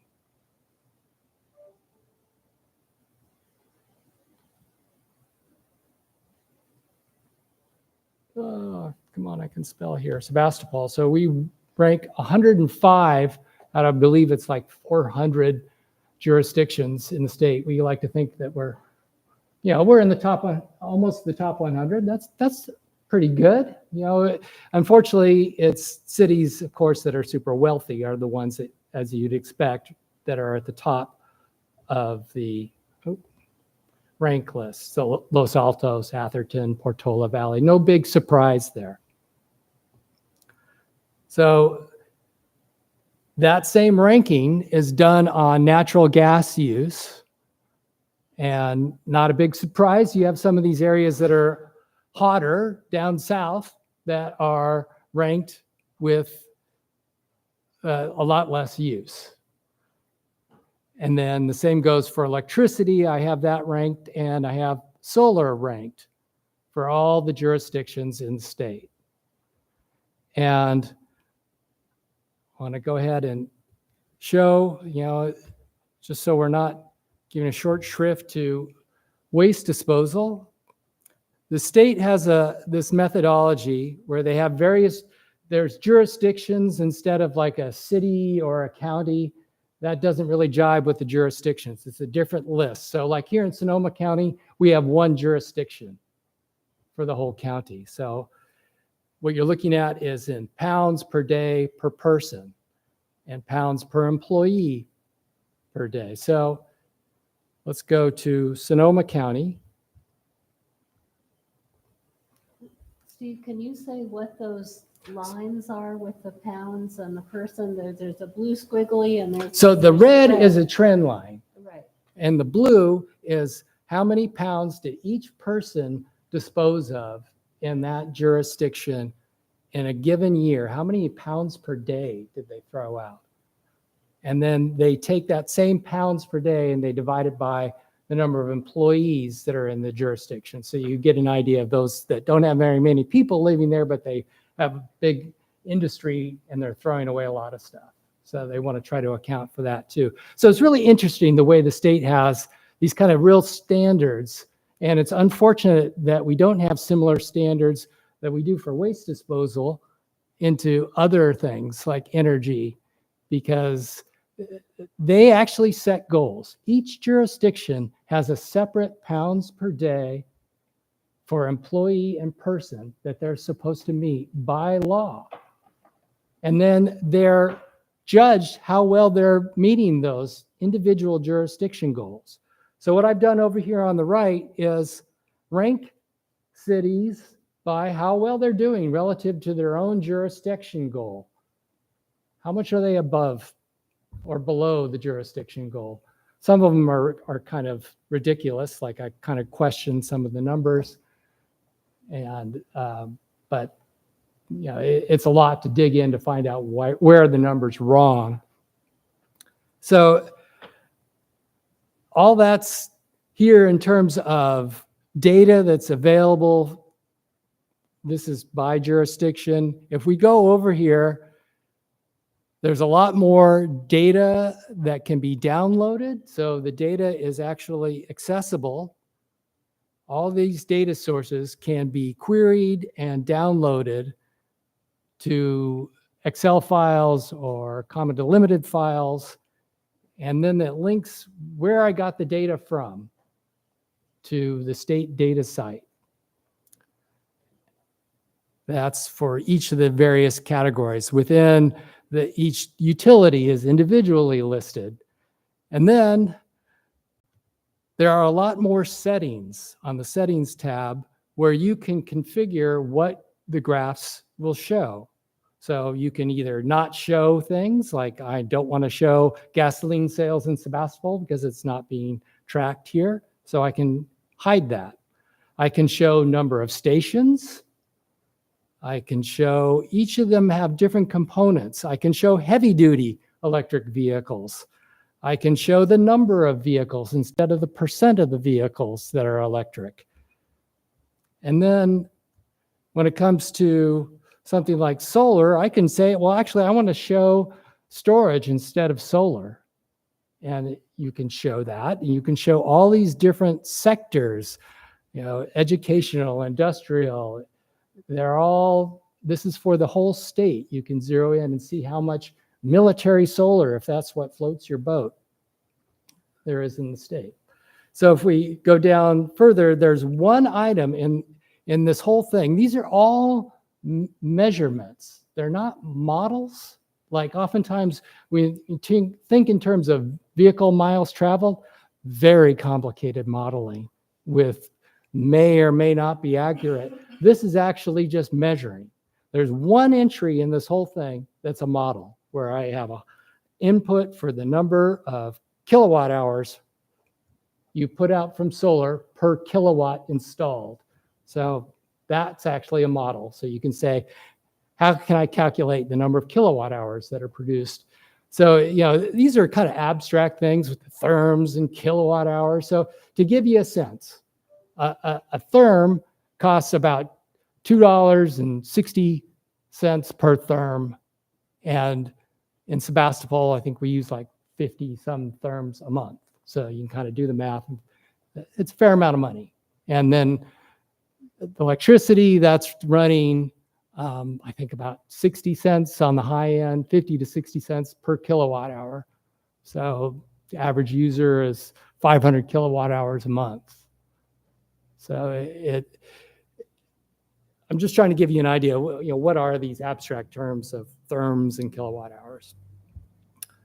Oh, come on, I can spell here, Sebastopol. So we rank 105 out of, I believe it's like 400 jurisdictions in the state. We like to think that we're in the top one, almost the top 100. That's pretty good. Unfortunately, it's cities, of course, that are super wealthy are the ones that, as you'd expect, that are at the top of the rank list. So Los Altos, Atherton, Portola Valley, no big surprise there. So that same ranking is done on natural gas use. And not a big surprise, you have some of these areas that are hotter down south that are ranked with a lot less use. And then the same goes for electricity. I have that ranked, and I have solar ranked for all the jurisdictions in the state. And I want to go ahead and show, just so we're not giving a short shrift to waste disposal. The state has this methodology where they have there's jurisdictions instead of like a city or a county. That doesn't really jibe with the jurisdictions. It's a different list. So like here in Sonoma County, we have 1 jurisdiction for the whole county. So what you're looking at is in pounds per day per person and pounds per employee per day. So let's go to Sonoma County. Steve, can you say what those lines are with the pounds and the person? There's a blue squiggly and there's... So the red is a trend line. Right. And the blue is how many pounds did each person dispose of in that jurisdiction in a given year? How many pounds per day did they throw out? And then they take that same pounds per day and they divide it by the number of employees that are in the jurisdiction. So you get an idea of those that don't have very many people living there, but they have a big industry and they're throwing away a lot of stuff. So they want to try to account for that too. So it's really interesting the way the state has these kind of real standards. And it's unfortunate that we don't have similar standards that we do for waste disposal into other things like energy, because they actually set goals. Each jurisdiction has a separate pounds per day for employee and person that they're supposed to meet by law. And then they're judged how well they're meeting those individual jurisdiction goals. So what I've done over here on the right is rank cities by how well they're doing relative to their own jurisdiction goal. How much are they above or below the jurisdiction goal? Some of them are kind of ridiculous, like I kind of question some of the numbers. And, but, you know, it's a lot to dig in to find out where the number's wrong. So all that's here in terms of data that's available. This is by jurisdiction. If we go over here, there's a lot more data that can be downloaded. So the data is actually accessible. All these data sources can be queried and downloaded to Excel files or comma delimited files. And then it links where I got the data from to the state data site. That's for each of the various categories. Within each utility is individually listed. And then there are a lot more settings on the settings tab where you can configure what the graphs will show. So you can either not show things, like I don't want to show gasoline sales in Sebastopol because it's not being tracked here. So I can hide that. I can show number of stations. I can show, each of them have different components. I can show heavy duty electric vehicles. I can show the number of vehicles instead of the percent of the vehicles that are electric. And then when it comes to something like solar, I can say, well, actually, I want to show storage instead of solar. And you can show that. And you can show all these different sectors, you know, educational, industrial. They're all, this is for the whole state. You can zero in and see how much military solar, if that's what floats your boat, there is in the state. So if we go down further, there's one item in this whole thing. These are all measurements. They're not models. Like oftentimes we think in terms of vehicle miles traveled, very complicated modeling with may or may not be accurate. This is actually just measuring. There's one entry in this whole thing that's a model where I have a input for the number of kilowatt hours you put out from solar per kilowatt installed. So that's actually a model. So you can say, how can I calculate the number of kilowatt hours that are produced? So, you know, these are kind of abstract things with the therms and kilowatt hours. So to give you a sense, a therm costs about $2.60 per therm. And in Sebastopol, I think we use like 50 some therms a month. So you can kind of do the math. It's a fair amount of money. And then the electricity, that's running, I think about 60 cents on the high end, 50 to 60 cents per kilowatt hour. So the average user is 500 kilowatt hours a month. So I'm just trying to give you an idea, you know, what are these abstract terms of therms and kilowatt hours?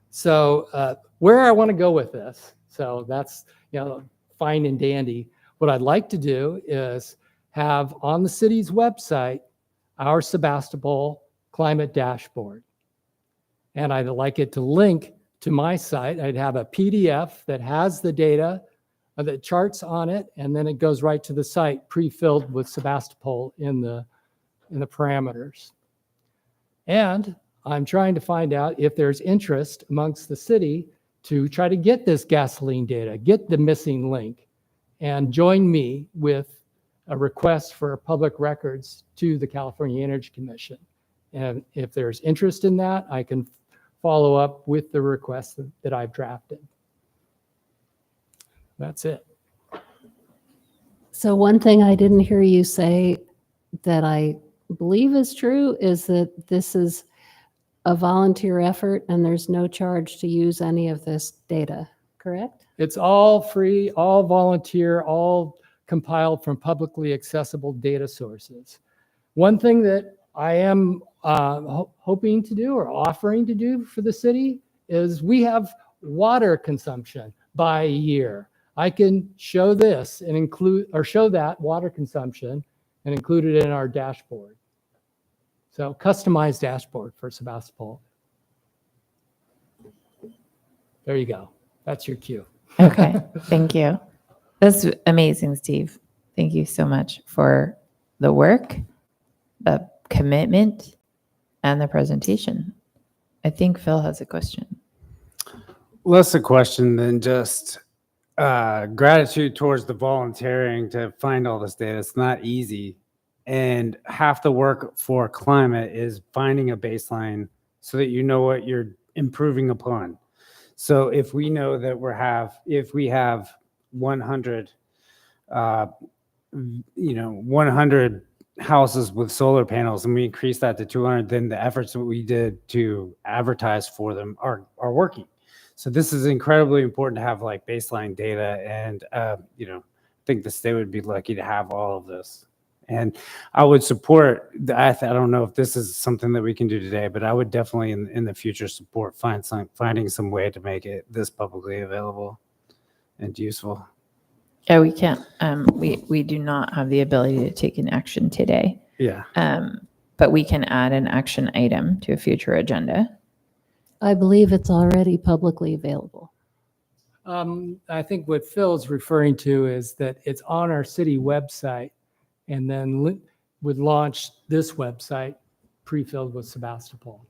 So where I want to go with this, so that's, you know, fine and dandy. What I'd like to do is have on the city's website our Sebastopol climate dashboard. And I'd like it to link to my site. I'd have a PDF that has the data, the charts on it, and then it goes right to the site pre-filled with Sebastopol in the parameters. And I'm trying to find out if there's interest amongst the city to try to get this gasoline data, get the missing link, and join me with a request for public records to the California Energy Commission. And if there's interest in that, I can follow up with the request that I've drafted. That's it. So one thing I didn't hear you say that I believe is true is that this is a volunteer effort and there's no charge to use any of this data, correct? It's all free, all volunteer, all compiled from publicly accessible data sources. One thing that I am hoping to do or offering to do for the city is we have water consumption by year. I can show this and include, or show that water consumption and include it in our dashboard. So customized dashboard for Sebastopol. There you go. That's your cue. Okay, thank you. That's amazing, Steve. Thank you so much for the work, the commitment, and the presentation. I think Phil has a question. Less a question than just gratitude towards the volunteering to find all this data. It's not easy. And half the work for climate is finding a baseline so that you know what you're improving upon. So if we know that if we have 100, 100 houses with solar panels and we increase that to 200, then the efforts that we did to advertise for them are working. So this is incredibly important to have like baseline data, and I think the state would be lucky to have all of this. And I would support. I don't know if this is something that we can do today, but I would definitely in the future support finding some way to make it this publicly available and useful. Yeah, we can't. We do not have the ability to take an action today. Yeah. But we can add an action item to a future agenda. I believe it's already publicly available. I think what Phil's referring to is that it's on our city website, and then would launch this website pre-filled with Sebastopol.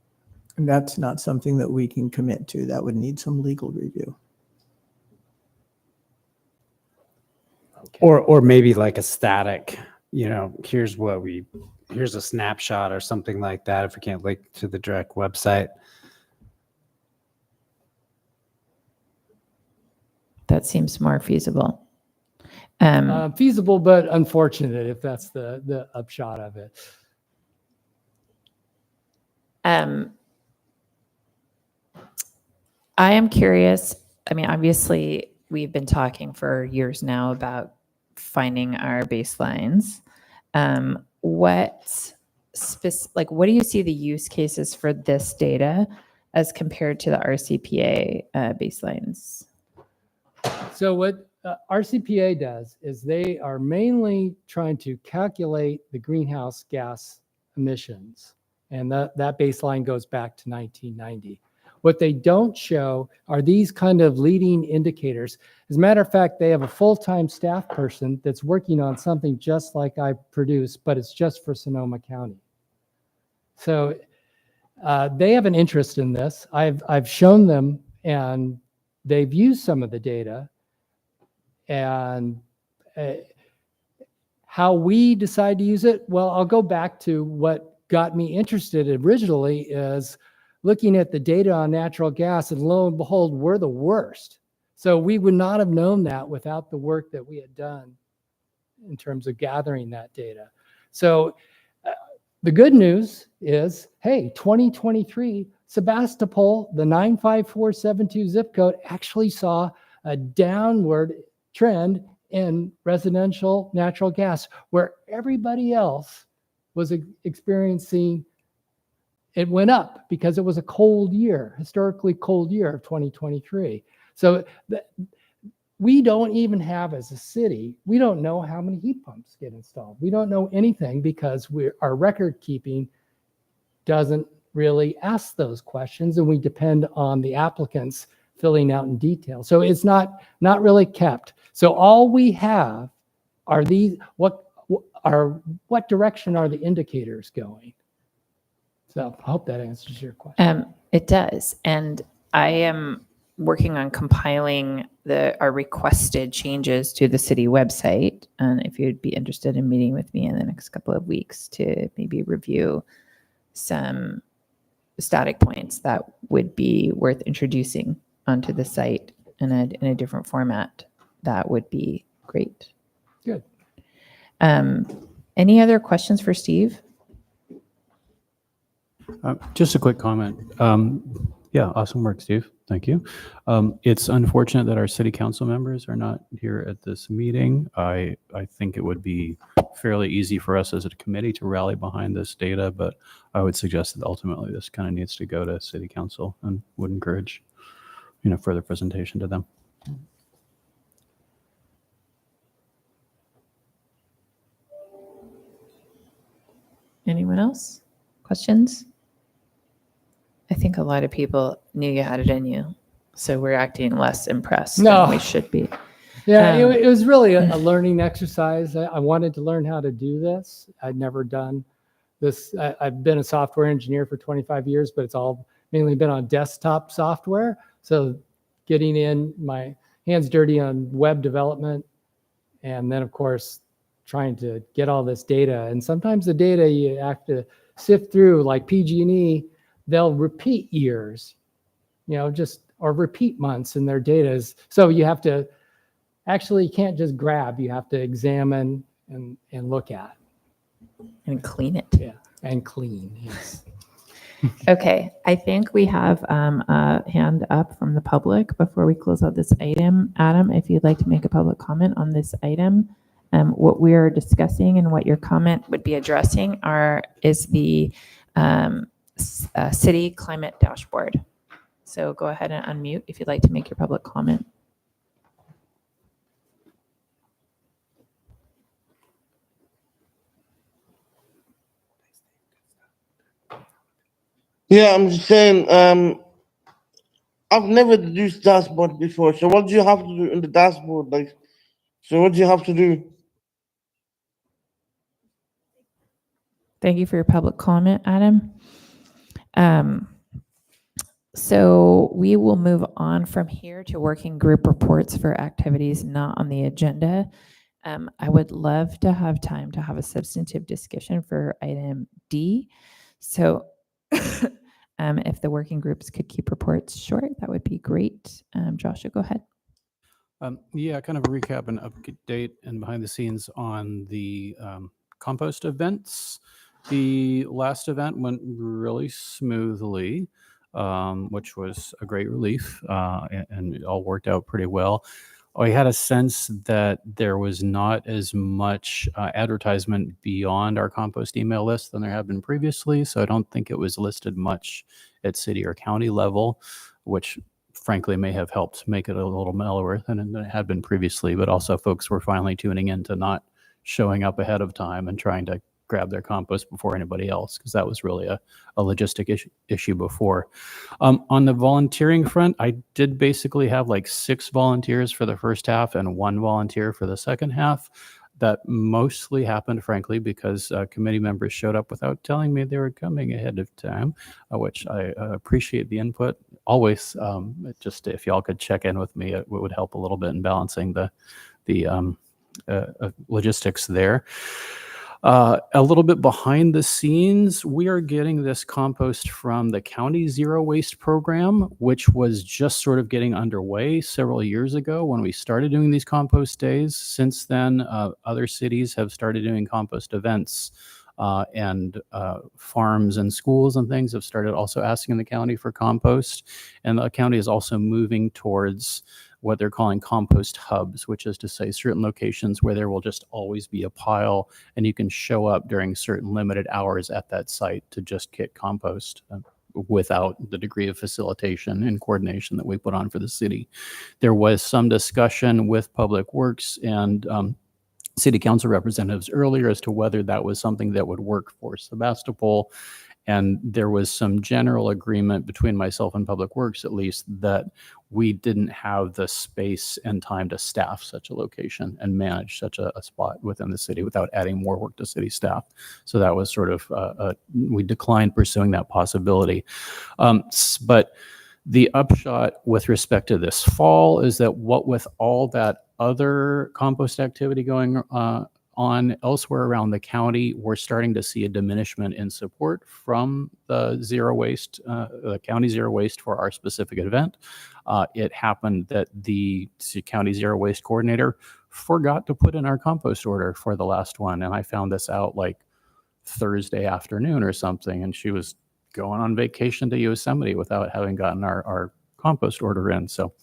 And that's not something that we can commit to. That would need some legal review. Okay. Or maybe like a static, here's a snapshot or something like that if we can't link to the direct website. That seems more feasible. Feasible, but unfortunate if that's the upshot of it. I am curious. I mean, obviously, we've been talking for years now about finding our baselines. What do you see the use cases for this data as compared to the RCPA baselines? So what RCPA does is they are mainly trying to calculate the greenhouse gas emissions. And that baseline goes back to 1990. What they don't show are these kind of leading indicators. As a matter of fact, they have a full-time staff person that's working on something just like I produce, but it's just for Sonoma County. So they have an interest in this. I've shown them, and they've used some of the data. And how we decide to use it, well, I'll go back to what got me interested originally is looking at the data on natural gas, and lo and behold, we're the worst. So we would not have known that without the work that we had done in terms of gathering that data. So the good news is, hey, 2023, Sebastopol, the 95472 zip code, actually saw a downward trend in residential natural gas, where everybody else was experiencing, it went up because it was a cold year, historically cold year of 2023. So we don't even have, as a city, we don't know how many heat pumps get installed. We don't know anything because our record keeping doesn't really ask those questions, and we depend on the applicants filling out in detail. So it's not really kept. So all we have are these, what direction are the indicators going? So I hope that answers your question. It does. And I am working on compiling our requested changes to the city website. And if you'd be interested in meeting with me in the next couple of weeks to maybe review some static points that would be worth introducing onto the site in a different format, that would be great. Good. Any other questions for Steve? Just a quick comment. Yeah, awesome work, Steve. Thank you. It's unfortunate that our city council members are not here at this meeting. I think it would be fairly easy for us as a committee to rally behind this data, but I would suggest that ultimately this kind of needs to go to city council, and would encourage, further presentation to them. Anyone else? Questions? I think a lot of people knew you had it in you, so we're acting less impressed than we should be. Yeah, Um, it was really a learning exercise. I wanted to learn how to do this. I'd never done this. I've been a software engineer for 25 years, but it's all mainly been on desktop software. So getting in my hands dirty on web development, and then of course trying to get all this data. And sometimes the data you have to sift through, like PG&E, they'll repeat years, or repeat months in their data. So you have to actually, you can't just grab, you have to examine and look at. and clean it. Yeah, and clean, yes. Okay, I think we have a hand up from the public before we close out this item. Adam, if you'd like to make a public comment on this item, what we're discussing and what your comment would be addressing is the city climate dashboard. So go ahead and unmute if you'd like to make your public comment. Yeah, I'm just saying, I've never used dashboard before. So what do you have to do in the dashboard? Like, so what do you have to do? Thank you for your public comment, Adam. So we will move on from here to working group reports for activities not on the agenda. I would love to have time to have a substantive discussion for item D. So if the working groups could keep reports short, that would be great. Joshua, go ahead. Yeah, kind of a recap and update and behind the scenes on the compost events. The last event went really smoothly, which was a great relief, and it all worked out pretty well. I had a sense that there was not as much advertisement beyond our compost email list than there had been previously, so I don't think it was listed much at city or county level, which frankly may have helped make it a little mellower than it had been previously, but also folks were finally tuning in to not showing up ahead of time and trying to grab their compost before anybody else, because that was really a logistic issue before. On the volunteering front, I did basically have like 6 volunteers for the first half and 1 volunteer for the second half. That mostly happened, frankly, because committee members showed up without telling me they were coming ahead of time, which I appreciate the input. Always, just if y'all could check in with me, it would help a little bit in balancing the logistics there. A little bit behind the scenes, we are getting this compost from the county zero waste program, which was just sort of getting underway several years ago when we started doing these compost days. Since then, other cities have started doing compost events, and farms and schools and things have started also asking the county for compost. And the county is also moving towards what they're calling compost hubs, which is to say certain locations where there will just always be a pile and you can show up during certain limited hours at that site to just get compost without the degree of facilitation and coordination that we put on for the city. There was some discussion with Public Works and city council representatives earlier as to whether that was something that would work for Sebastopol. And there was some general agreement between myself and Public Works, at least, that we didn't have the space and time to staff such a location and manage such a spot within the city without adding more work to city staff. So that was sort of, we declined pursuing that possibility. But the upshot with respect to this fall is that what with all that other compost activity going on elsewhere around the county, we're starting to see a diminishment in support from the zero waste, the county zero waste for our specific event. It happened that the county zero waste coordinator forgot to put in our compost order for the last one. And I found this out like Thursday afternoon or something. And she was going on vacation to Yosemite without having gotten our compost order in. So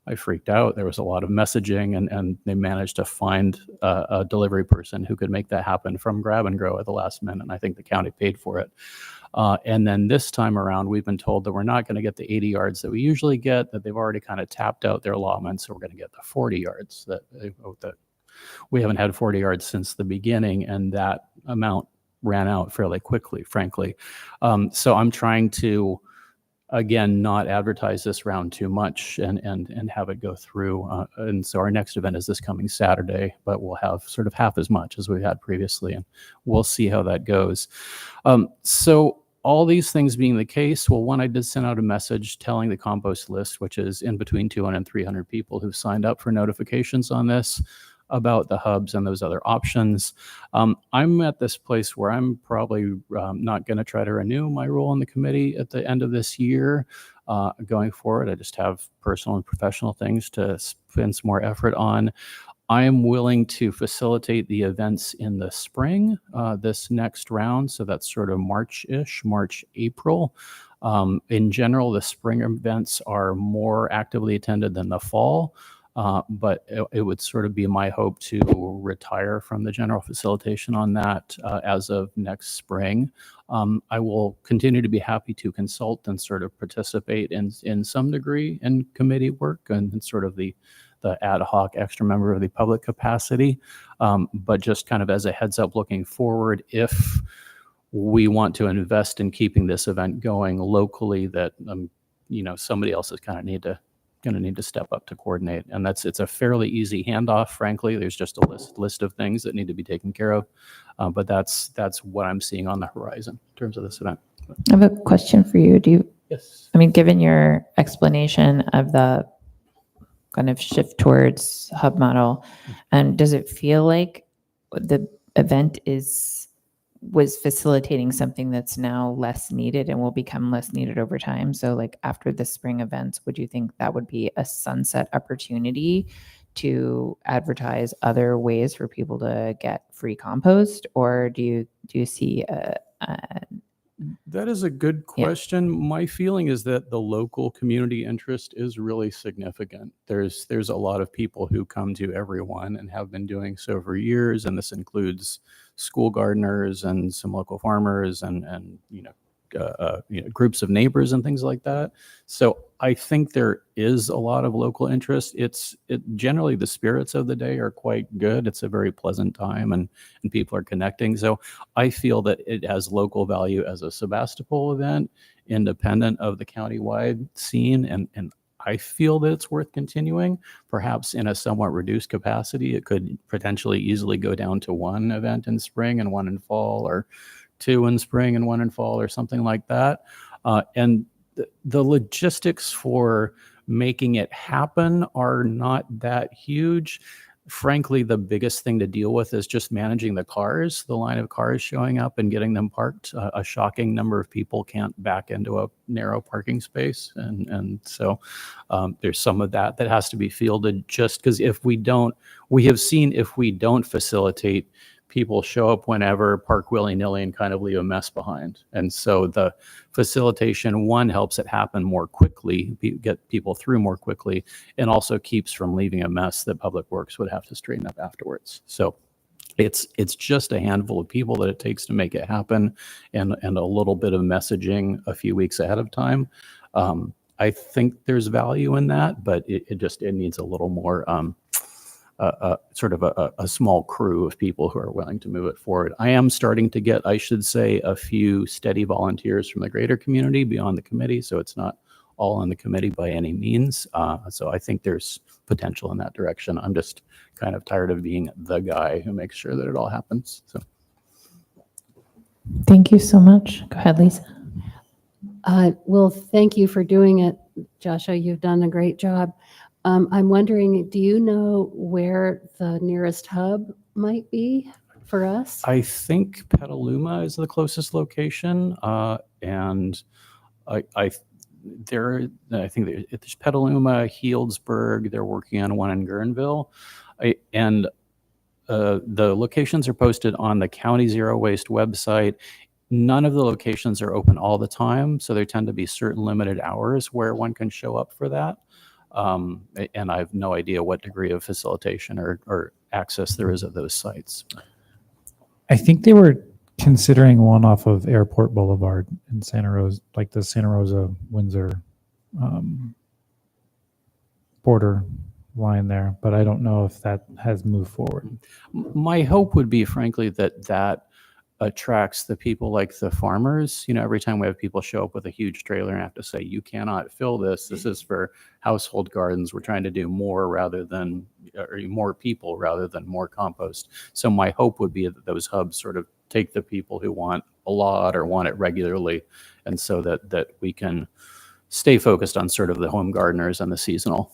I freaked out. There was a lot of messaging, and they managed to find a delivery person who could make that happen from Grab and Go at the last minute. And I think the county paid for it. And then this time around, we've been told that we're not going to get the 80 yards that we usually get, that they've already kind of tapped out their allotment. So we're going to get the 40 yards that we haven't had 40 yards since the beginning. And that amount ran out fairly quickly, frankly. So I'm trying to again, not advertise this round too much and have it go through. And so our next event is this coming Saturday, but we'll have sort of half as much as we had previously, and we'll see how that goes. So all these things being the case, well, one, I did send out a message telling the compost list, which is in between 200 and 300 people who've signed up for notifications on this, about the hubs and those other options. I'm at this place where I'm probably not going to try to renew my role on the committee at the end of this year. Going forward, I just have personal and professional things to spend some more effort on. I am willing to facilitate the events in the spring, this next round. So that's sort of March-ish, March, April. In general, the spring events are more actively attended than the fall. But it would sort of be my hope to retire from the general facilitation on that as of next spring. I will continue to be happy to consult and sort of participate in some degree in committee work and sort of the ad hoc extra member of the public capacity. But just kind of as a heads up looking forward, if we want to invest in keeping this event going locally, that somebody else is kind of going to need to step up to coordinate, and it's a fairly easy handoff. Frankly, there's just a list of things that need to be taken care of, but that's what I'm seeing on the horizon in terms of this event. I have a question for you. Yes. I mean, given your explanation of the kind of shift towards hub model, and does it feel like the event was facilitating something that's now less needed and will become less needed over time? So like after the spring events, would you think that would be a sunset opportunity to advertise other ways for people to get free compost? Or do you see That is a good question. My feeling is that the local community interest is really significant. There's a lot of people who come to everyone and have been doing so for years, and this includes school gardeners and some local farmers and groups of neighbors and things like that. So I think there is a lot of local interest. Generally the spirits of the day are quite good. It's a very pleasant time and people are connecting. So I feel that it has local value as a Sebastopol event, independent of the countywide scene. And I feel that it's worth continuing, perhaps in a somewhat reduced capacity. It could potentially easily go down to one event in spring and one in fall, or two in spring and one in fall, or something like that. And the logistics for making it happen are not that huge. Frankly, the biggest thing to deal with is just managing the cars, the line of cars showing up and getting them parked. A shocking number of people can't back into a narrow parking space. And so there's some of that has to be fielded, just because we have seen if we don't facilitate, people show up whenever, park willy-nilly, and kind of leave a mess behind. And so the facilitation, one, helps it happen more quickly, get people through more quickly, and also keeps from leaving a mess that Public Works would have to straighten up afterwards. So it's just a handful of people that it takes to make it happen, and a little bit of messaging a few weeks ahead of time. I think there's value in that, but it needs a little more sort of a small crew of people who are willing to move it forward. I am starting to get, I should say, a few steady volunteers from the greater community beyond the committee, so it's not all on the committee by any means. So I think there's potential in that direction. I'm just kind of tired of being the guy who makes sure that it all happens. So. Thank you so much. Go ahead, Lisa. Well, thank you for doing it, Joshua. You've done a great job. I'm wondering, do you know where the nearest hub might be for us? I think Petaluma is the closest location, and I think there's Petaluma, Healdsburg. They're working on one in Guerneville, and the locations are posted on the County Zero Waste website. None of the locations are open all the time, so there tend to be certain limited hours where one can show up for that. And I have no idea what degree of facilitation or access there is at those sites. I think they were considering one off of Airport Boulevard in Santa Rosa, like the Santa Rosa Windsor border line there, but I don't know if that has moved forward. My hope would be, frankly, that attracts the people like the farmers. You know, every time we have people show up with a huge trailer and have to say, you cannot fill this. This is for household gardens. We're trying to do more rather than, or more people rather than more compost. So my hope would be that those hubs sort of take the people who want a lot or want it regularly, and so that we can stay focused on sort of the home gardeners and the seasonal.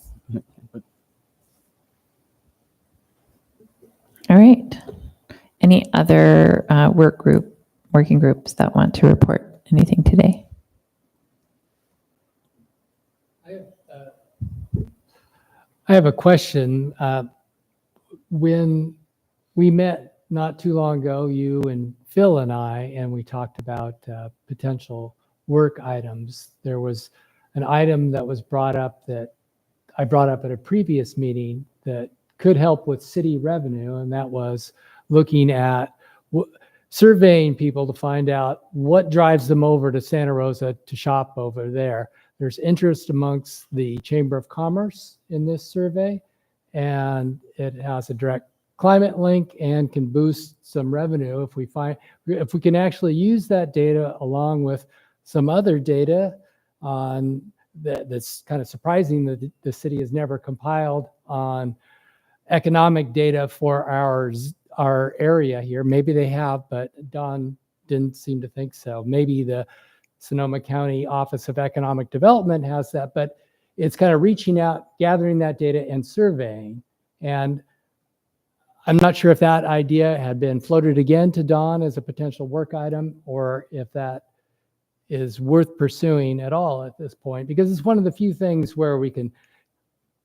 All right. Any other working groups that want to report anything today? I have a question. When we met not too long ago, you and Phil and I, and we talked about potential work items, there was an item that was brought up that I brought up at a previous meeting that could help with city revenue, and that was looking at surveying people to find out what drives them over to Santa Rosa to shop over there. There's interest amongst the Chamber of Commerce in this survey, and it has a direct climate link and can boost some revenue if we can actually use that data along with some other data on that's kind of surprising that the city has never compiled on economic data for our area here. Maybe they have, but Don didn't seem to think so. Maybe the Sonoma County Office of Economic Development has that, but it's kind of reaching out, gathering that data and surveying. And I'm not sure if that idea had been floated again to Don as a potential work item, or if that is worth pursuing at all at this point, because it's one of the few things where we can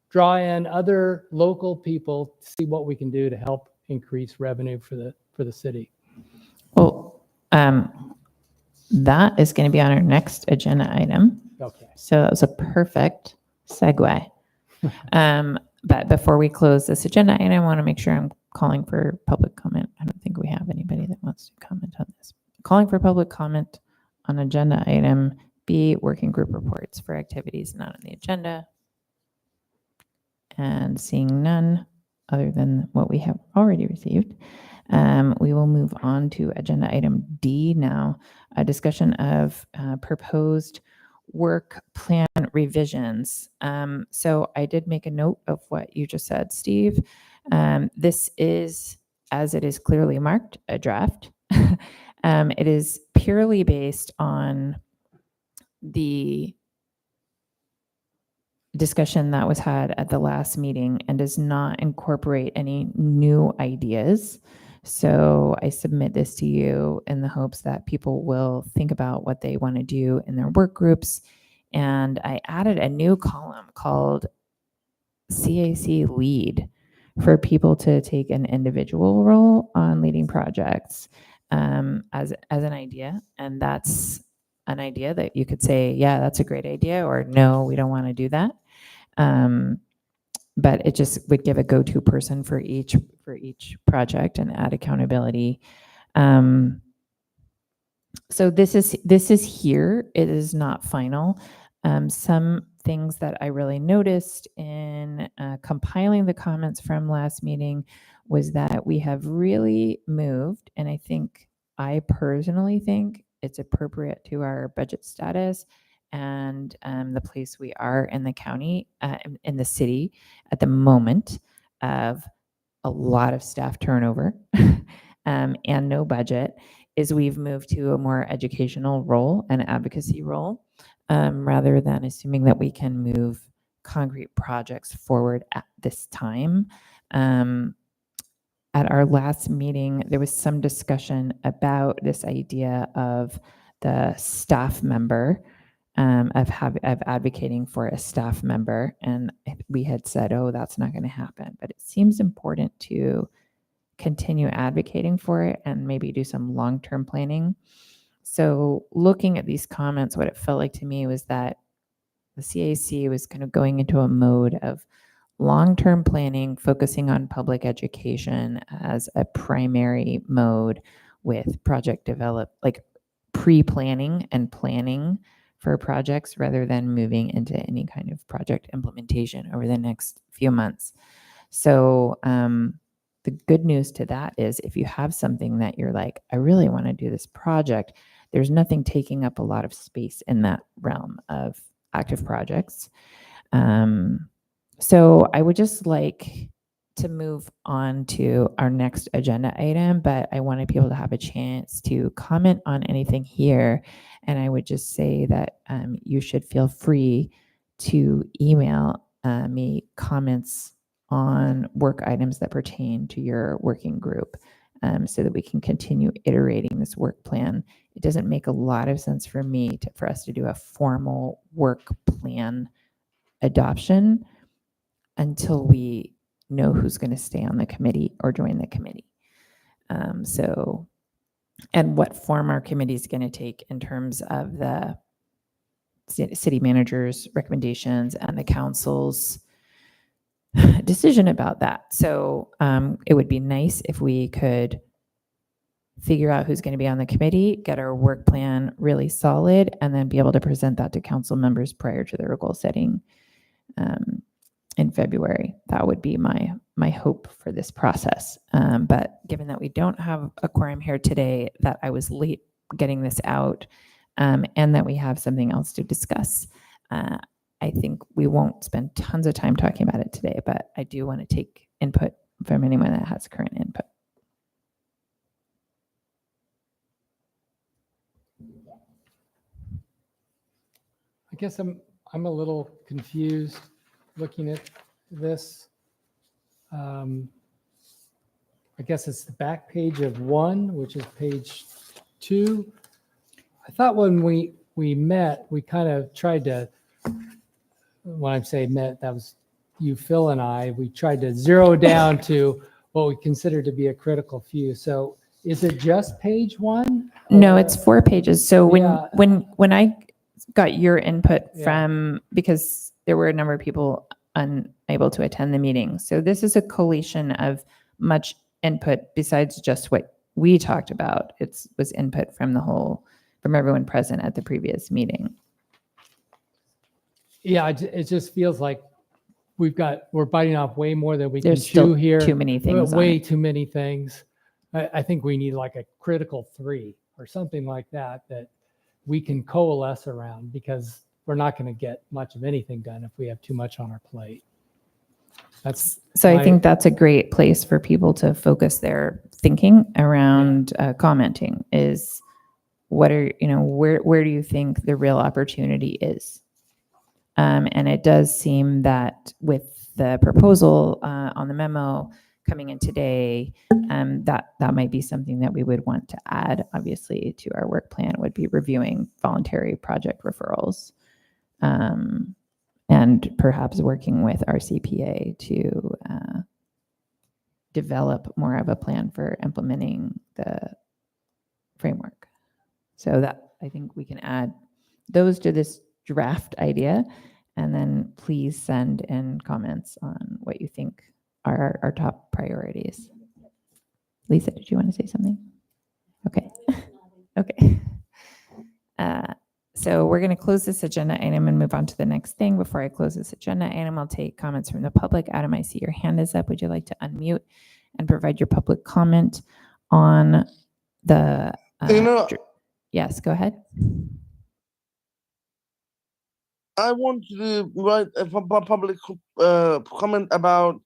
draw in other local people to see what we can do to help increase revenue for the city. Well, that is going to be on our next agenda item. Okay. So that was a perfect segue. But before we close this agenda item, I want to make sure I'm calling for public comment. I don't think we have anybody that wants to comment on this. Calling for public comment on agenda item B, working group reports for activities not on the agenda. And seeing none other than what we have already received, we will move on to agenda item D now, a discussion of proposed work plan revisions. So I did make a note of what you just said, Steve. This is, as it is clearly marked, a draft. It is purely based on the discussion that was had at the last meeting and does not incorporate any new ideas. So I submit this to you in the hopes that people will think about what they want to do in their work groups. And I added a new column called CAC lead for people to take an individual role on leading projects as an idea. And that's an idea that you could say, yeah, that's a great idea, or no, we don't want to do that. But it just would give a go-to person for each project and add accountability. So this is here. It is not final. Some things that I really noticed in compiling the comments from last meeting was that we have really moved, and I personally think it's appropriate to our budget status and the place we are in the county, in the city at the moment of a lot of staff turnover and no budget, is we've moved to a more educational role and advocacy role rather than assuming that we can move concrete projects forward at this time. At our last meeting, there was some discussion about this idea of the staff member, of advocating for a staff member. And we had said, oh, that's not going to happen. But it seems important to continue advocating for it and maybe do some long-term planning. So looking at these comments, what it felt like to me was that the CAC was kind of going into a mode of long-term planning, focusing on public education as a primary mode with project like pre-planning and planning for projects rather than moving into any kind of project implementation over the next few months. So the good news to that is if you have something that you're like, I really want to do this project, there's nothing taking up a lot of space in that realm of active projects. So I would just like to move on to our next agenda item, but I wanted people to have a chance to comment on anything here. And I would just say that you should feel free to email me comments on work items that pertain to your working group so that we can continue iterating this work plan. It doesn't make a lot of sense for me for us to do a formal work plan adoption until we know who's going to stay on the committee or join the committee. And what form our committee is going to take in terms of the city manager's recommendations and the council's decision about that. So it would be nice if we could figure out who's going to be on the committee, get our work plan really solid, and then be able to present that to council members prior to their goal setting in February. That would be my hope for this process. But given that we don't have a quorum here today, that I was late getting this out, and that we have something else to discuss, I think we won't spend tons of time talking about it today, but I do want to take input from anyone that has current input. I guess I'm a little confused looking at this. I guess it's the back page of 1, which is page 2. I thought when we met, we kind of tried to, when I say met, that was you, Phil, and I, we tried to zero down to what we consider to be a critical few. So is it just page 1? No, it's 4 pages. So Yeah. when I got your input Yeah. from, because there were a number of people unable to attend the meeting. So this is a collation of much input besides just what we talked about. It was input from from everyone present at the previous meeting. Yeah, it just feels like we're biting off way more than we There's can chew still here. too many things on Way it. too many things. I think we need like a critical 3 or something like that we can coalesce around, because we're not going to get much of anything done if we have too much on our plate. So I think that's a great place for people to focus their thinking around commenting is where do you think the real opportunity is? And it does seem that with the proposal on the memo coming in today, that might be something that we would want to add, obviously, to our work plan, would be reviewing voluntary project referrals. And perhaps working with our CPA to develop more of a plan for implementing the framework. So that I think we can add those to this draft idea, and then please send in comments on what you think are our top priorities. Lisa, did you want to say something? Okay. Okay. So we're going to close this agenda item and move on to the next thing. Before I close this agenda item, I'll take comments from the public. Adam, I see your hand is up. Would you like to unmute and provide your public comment on the... yes, go ahead. I want to write a public comment about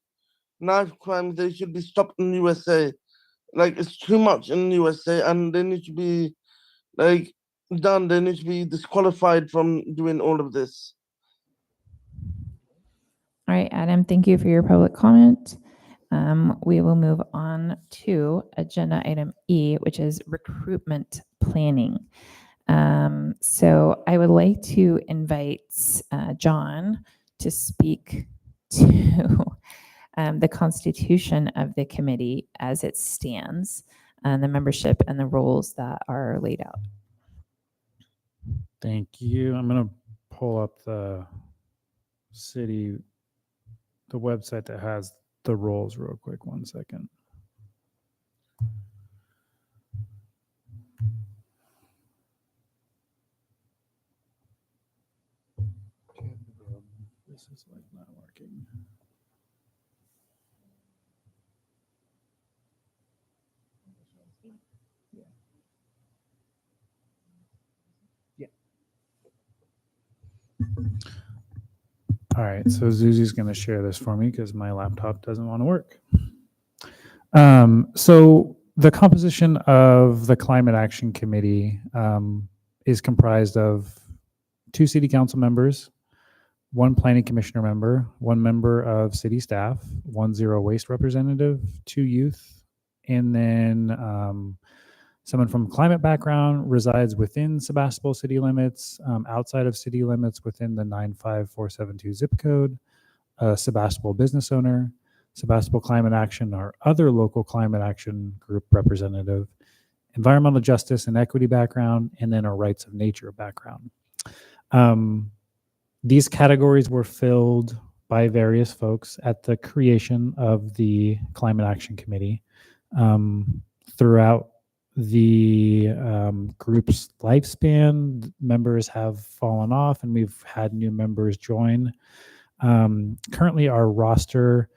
knife crimes. They should be stopped in USA. Like, it's too much in USA, and they need to be done. They need to be disqualified from doing all of this. All right, Adam, thank you for your public comment. We will move on to agenda item E, which is recruitment planning. So I would like to invite John to speak to the constitution of the committee as it stands, and the membership and the roles that are laid out. Thank you. I'm going to pull up the website that has the roles real quick. 1 second. This is not working. All right, so Zuzi's going to share this for me because my laptop doesn't want to work. So the composition of the Climate Action Committee is comprised of 2 city council members, 1 planning commissioner member, 1 member of city staff, 1 zero waste representative, 2 youth, and then someone from climate background resides within Sebastopol city limits, outside of city limits within the 95472 zip code, a Sebastopol business owner, Sebastopol Climate Action or other local climate action group representative, environmental justice and equity background, and then a rights of nature background. These categories were filled by various folks at the creation of the Climate Action Committee. Throughout the group's lifespan, members have fallen off and we've had new members join. Currently, our roster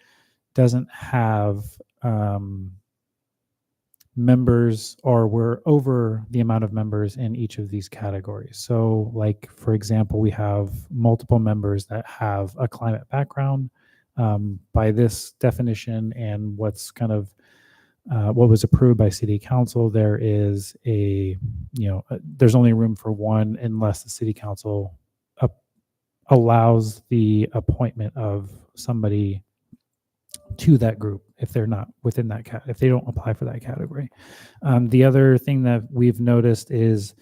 doesn't have members, or we're over the amount of members in each of these categories. So like, for example, we have multiple members that have a climate background. By this definition and what's kind of what was approved by city council, there is there's only room for 1 unless the city council allows the appointment of somebody to that group if they're not within that if they don't apply for that category. The other thing that we've noticed is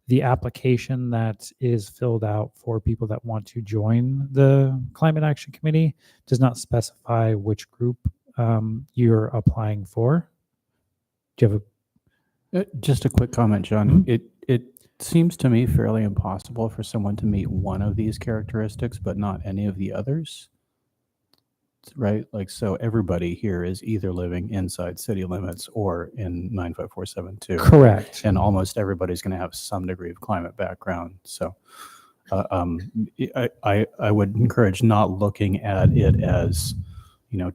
the application that is filled out for people that want to join the Climate Action Committee does not specify which group you're applying for. Do you have Just a quick comment, John. It seems to me fairly impossible for someone to meet one of these characteristics, but not any of the others. Right? Like, so everybody here is either living inside city limits or in 95472. Correct. And almost everybody's going to have some degree of climate background. So I would encourage not looking at it as,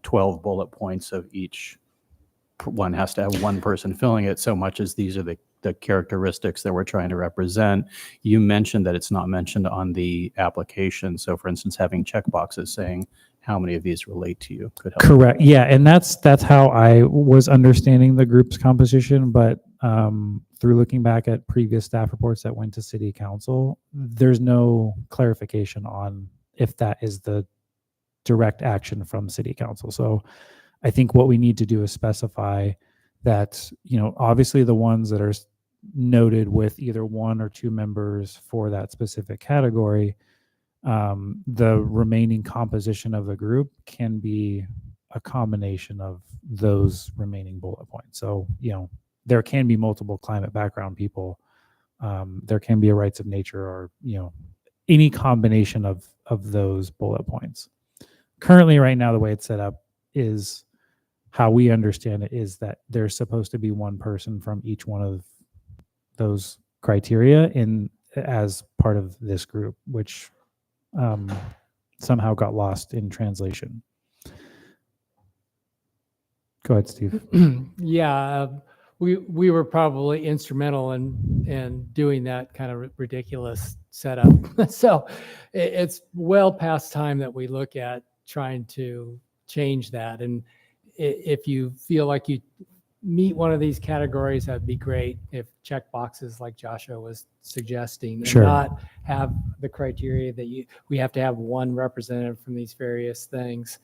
12 bullet points of each. One has to have one person filling it so much as these are the characteristics that we're trying to represent. You mentioned that it's not mentioned on the application. So for instance, having checkboxes saying how many of these relate to you could help. Correct. Yeah. And that's how I was understanding the group's composition. But through looking back at previous staff reports that went to city council, there's no clarification on if that is the direct action from city council. So I think what we need to do is specify that, obviously the ones that are noted with either 1 or 2 members for that specific category, the remaining composition of the group can be a combination of those remaining bullet points. So, there can be multiple climate background people. There can be a rights of nature or, any combination of those bullet points. Currently, right now, the way it's set up is how we understand it is that there's supposed to be 1 person from each one of those criteria as part of this group, which somehow got lost in translation. Go ahead, Steve. Yeah, we were probably instrumental in doing that kind of ridiculous setup. So it's well past time that we look at trying to change that. And if you feel like you meet one of these categories, that'd be great. If check boxes like Joshua was suggesting, and Sure. not have the criteria that we have to have 1 representative from these various things.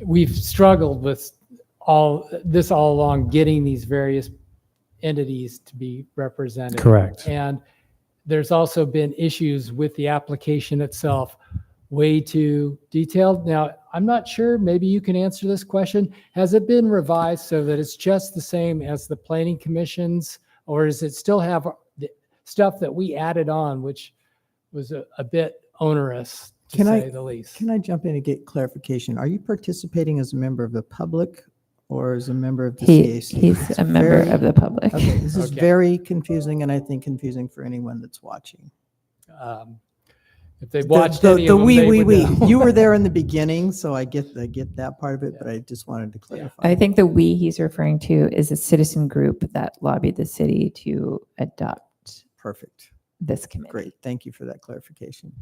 We've struggled with all along, getting these various entities to be represented. Correct. And there's also been issues with the application itself, way too detailed. Now, I'm not sure, maybe you can answer this question. Has it been revised so that it's just the same as the planning commissions, or does it still have the stuff that we added on, which was a bit onerous, to say the least? Can I jump in and get clarification? Are you participating as a member of the public or as a member of the CAC? He's a member of the public. Okay, this is Okay. very confusing, and I think confusing for anyone that's watching. If they've watched any The of them, we, they we, would we. know. You were there in the beginning, so I get that part of it, but I just wanted to clarify. I think the we he's referring to is a citizen group that lobbied the city to adopt Perfect. this committee. Great. Thank you for that clarification.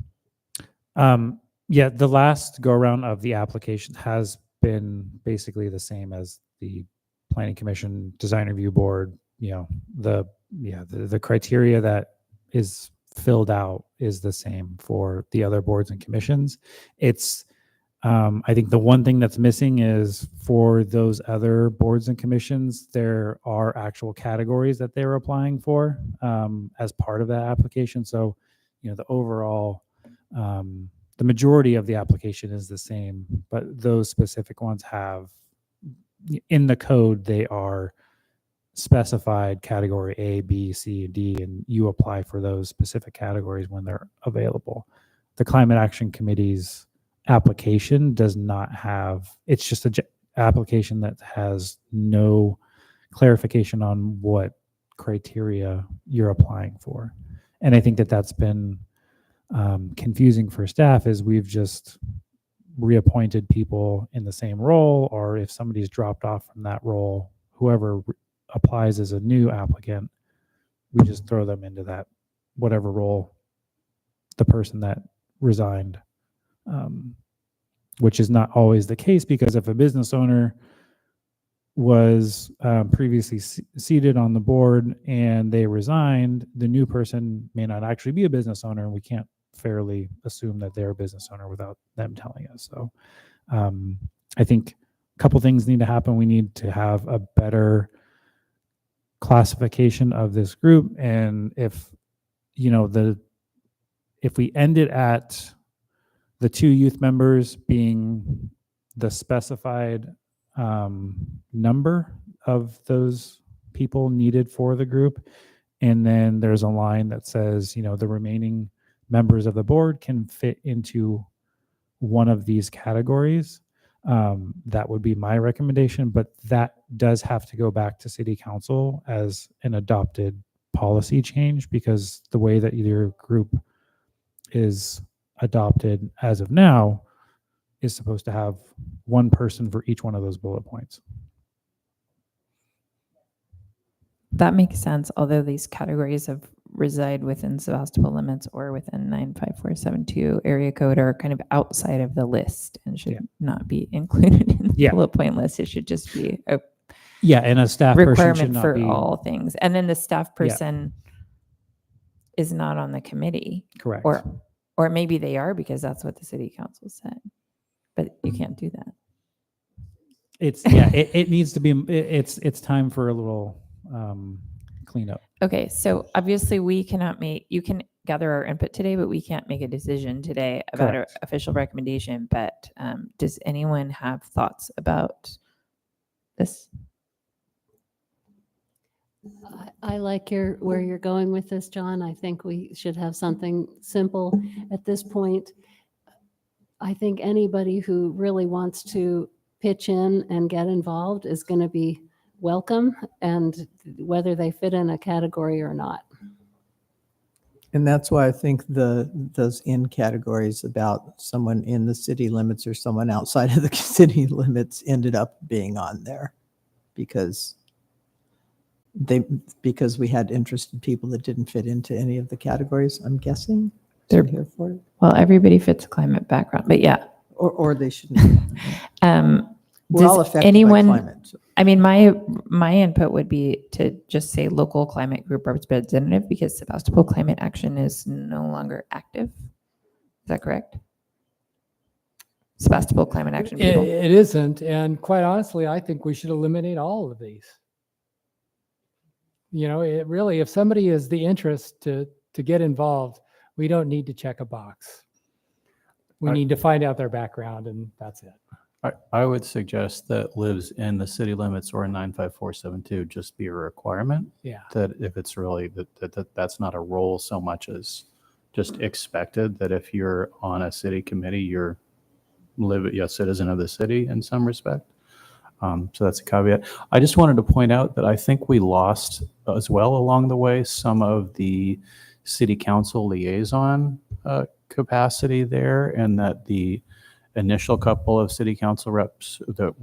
Yeah, the last go around of the application has been basically the same as the Planning Commission, Design Review Board. The criteria that is filled out is the same for the other boards and commissions. It's I think the one thing that's missing is for those other boards and commissions, there are actual categories that they're applying for as part of that application. So, the overall, the majority of the application is the same, but those specific ones have, in the code, they are specified category A, B, C, D, and you apply for those specific categories when they're available. The Climate Action Committee's application does not have, it's just an application that has no clarification on what criteria you're applying for. And I think that that's been confusing for staff, is we've just reappointed people in the same role, or if somebody's dropped off from that role, whoever applies as a new applicant, we just throw them into that whatever role the person that resigned, which is not always the case, because if a business owner was previously seated on the board and they resigned, the new person may not actually be a business owner, and we can't fairly assume that they're a business owner without them telling us. So I think a couple things need to happen. We need to have a better classification of this group, and if we end it at the 2 youth members being the specified number of those people needed for the group, and then there's a line that says, the remaining members of the board can fit into one of these categories, that would be my recommendation. But that does have to go back to City Council as an adopted policy change, because the way that your group is adopted as of now is supposed to have one person for each one of those bullet points. That makes sense, although these categories of reside within Sebastopol limits or within 95472 area code are kind of outside of the list and should not be included in the bullet point list. It should just be a and a staff person should requirement not for be all things. And then the staff person is not on the committee. correct. Or maybe they are, because that's what the city council said. But you can't do that. It's it needs to be, it's time for a little cleanup. Okay, so obviously you can gather our input today, but we can't make a decision today about an official recommendation. But does anyone have thoughts about this? I like where you're going with this, John. I think we should have something simple at this point. I think anybody who really wants to pitch in and get involved is going to be welcome, and whether they fit in a category or not. And that's why I think those in categories about someone in the city limits or someone outside of the city limits ended up being on there, because we had interested people that didn't fit into any of the categories, I'm guessing. They're here for it. Well, everybody fits a climate background, but yeah. Or they shouldn't. We're all Does affected anyone, by climate. So. I mean, my input would be to just say local climate group representative, because Sebastopol Climate Action is no longer active. Is that correct? Sebastopol Climate Action people. It isn't. And quite honestly, I think we should eliminate all of these. It really, if somebody has the interest to get involved, we don't need to check a box. We need to find out their background, and that's it. I would suggest that lives in the city limits or in 95472 just be a requirement. Yeah. That if it's really that's not a role so much as just expected, that if you're on a city committee, you're a citizen of the city in some respect. So that's a caveat. I just wanted to point out that I think we lost as well along the way some of the city council liaison capacity there, and that the initial couple of city council reps that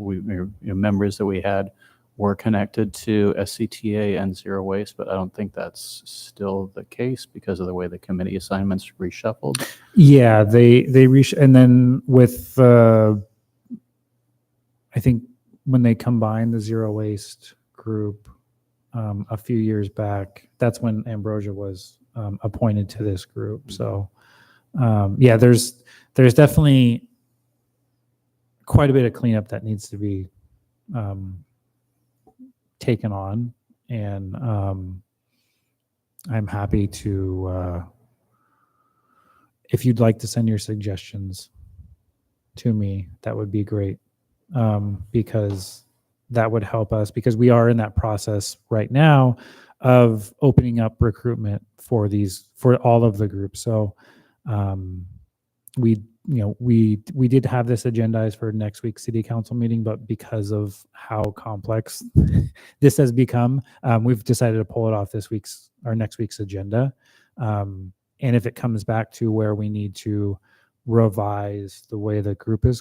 members that we had were connected to SCTA and Zero Waste, but I don't think that's still the case because of the way the committee assignments reshuffled. Yeah, they and then with I think when they combined the Zero Waste group a few years back, that's when Ambrosia was appointed to this group. So yeah, there's definitely quite a bit of cleanup that needs to be taken on, and I'm happy to if you'd like to send your suggestions to me, that would be great, because that would help us, because we are in that process right now of opening up recruitment for all of the groups. So we did have this agendized for next week's city council meeting, but because of how complex this has become, we've decided to pull it off next week's agenda. And if it comes back to where we need to revise the way the group is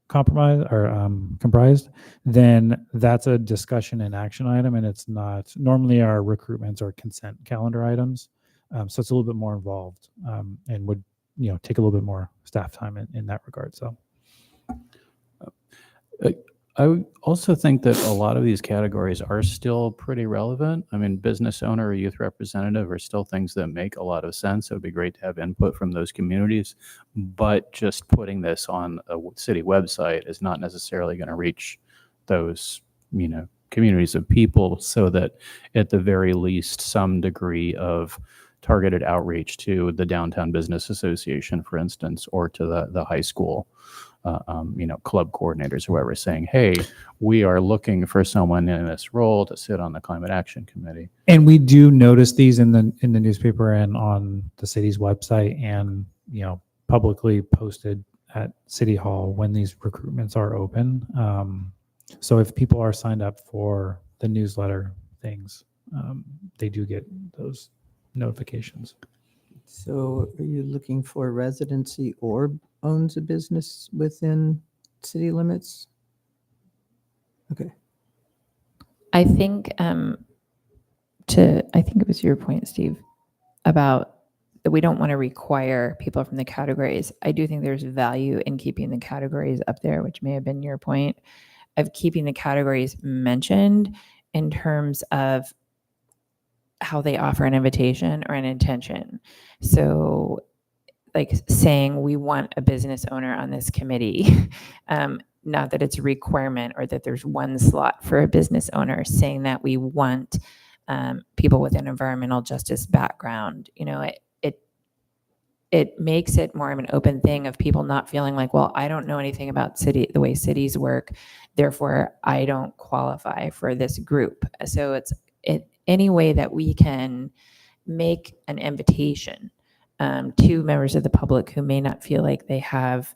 comprised, then that's a discussion and action item, and it's not normally our recruitments or consent calendar items. So it's a little bit more involved, and would take a little bit more staff time in that regard. So I would also think that a lot of these categories are still pretty relevant. I mean, business owner or youth representative are still things that make a lot of sense. It would be great to have input from those communities, but just putting this on a city website is not necessarily going to reach those, communities of people, so that at the very least, some degree of targeted outreach to the Downtown Business Association, for instance, or to the high school, club coordinators, whoever, saying, hey, we are looking for someone in this role to sit on the Climate Action Committee. And we do notice these in the newspaper and on the city's website, and publicly posted at City Hall when these recruitments are open. So if people are signed up for the newsletter things, they do get those notifications. So are you looking for residency or owns a business within city limits? Okay. I think I think it was your point, Steve, about that we don't want to require people from the categories. I do think there's value in keeping the categories up there, which may have been your point, of keeping the categories mentioned in terms of how they offer an invitation or an intention. So like saying we want a business owner on this committee, not that it's a requirement or that there's one slot for a business owner, saying that we want people with an environmental justice background. It makes it more of an open thing of people not feeling like, well, I don't know anything about the way cities work, therefore I don't qualify for this group. So it's any way that we can make an invitation to members of the public who may not feel like they have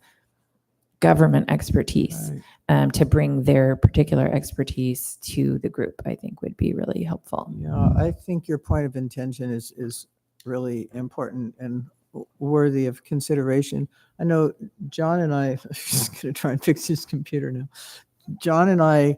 government expertise, to bring their particular expertise to the group, I think would be really helpful. Yeah, I think your point of intention is really important and worthy of consideration. I know John and I, I'm just going to try and fix his computer now. John and I